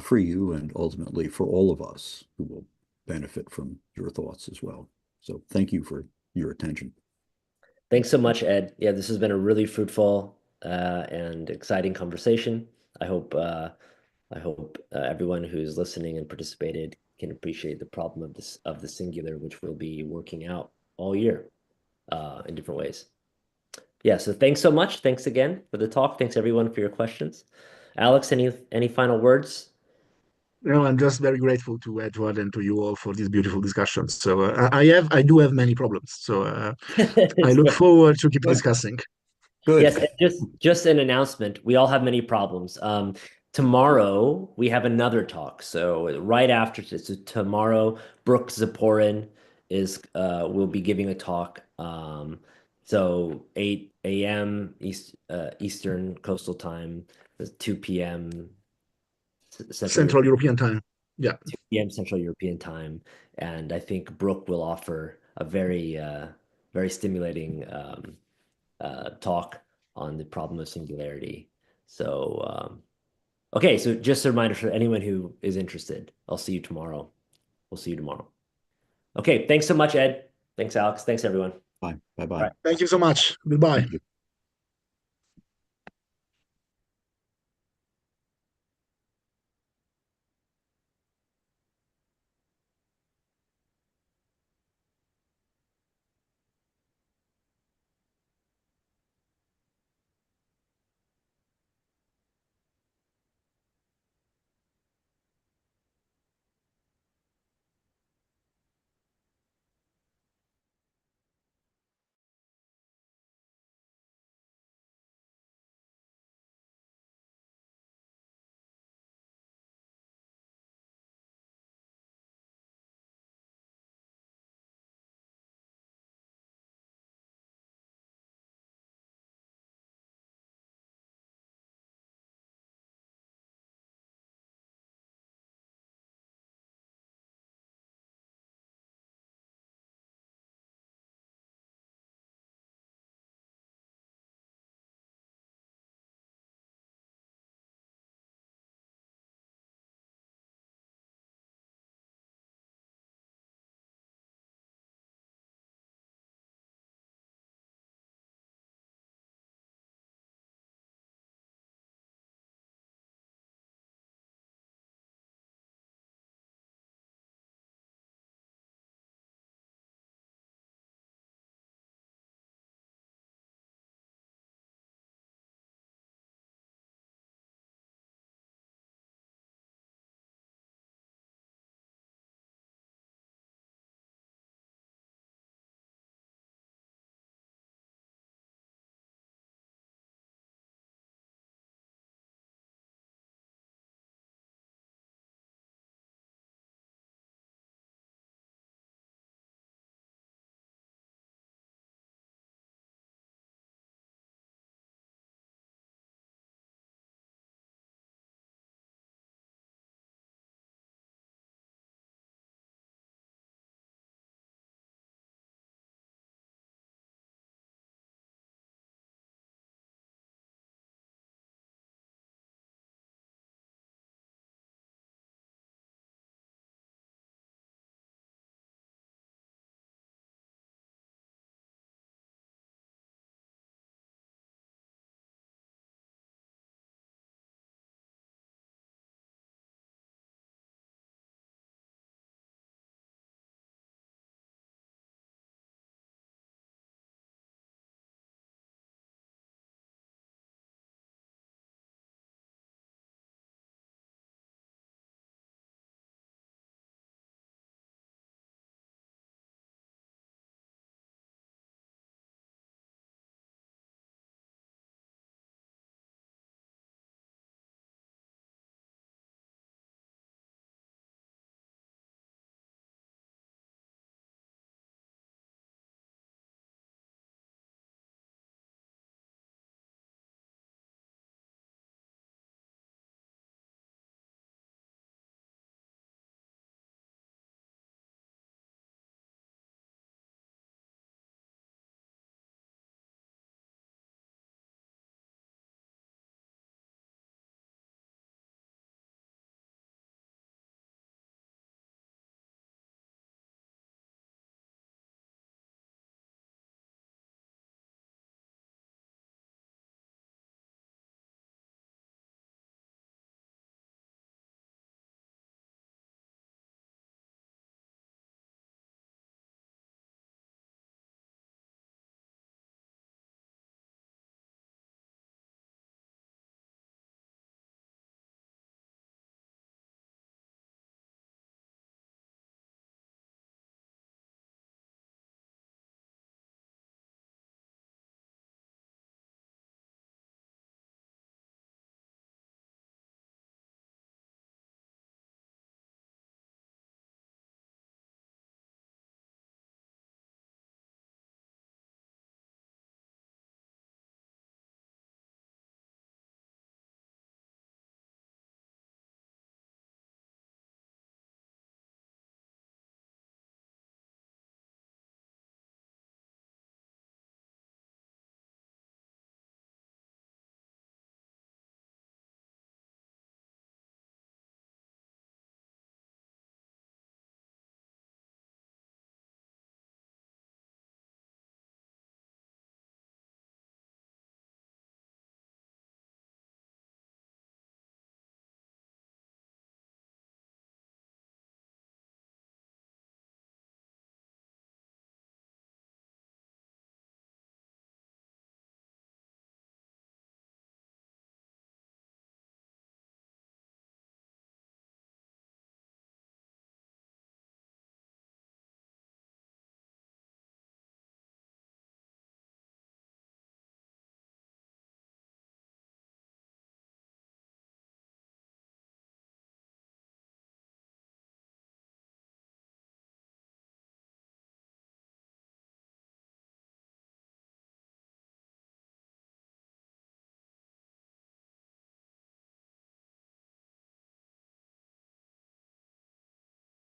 for you and ultimately for all of us who will benefit from your thoughts as well. So thank you for your attention. Thanks so much, Ed. Yeah, this has been a really fruitful and exciting conversation. I hope everyone who's listening and participated can appreciate the problem of the singular, which we'll be working out all year in different ways. Yeah, so thanks so much. Thanks again for the talk. Thanks everyone for your questions. Alex, any final words? No, I'm just very grateful to Edward and to you all for this beautiful discussion. So I do have many problems. So I look forward to keep discussing. Good. Yes, and just an announcement. We all have many problems. Tomorrow we have another talk. So right after this, so tomorrow, Brooke Zaporin will be giving a talk. So 8 a.m. Eastern Coastal Time, 2 p.m. Central European time. Yeah. 2 p.m. Central European time. And I think Brooke will offer a very stimulating talk on the problem of singularity. So, okay, so just a reminder for anyone who is interested, I'll see you tomorrow. We'll see you tomorrow. Okay, thanks so much, Ed. Thanks, Alex. Thanks, everyone. Bye. Bye-bye. All right. Thank you so much. Goodbye. Thank you.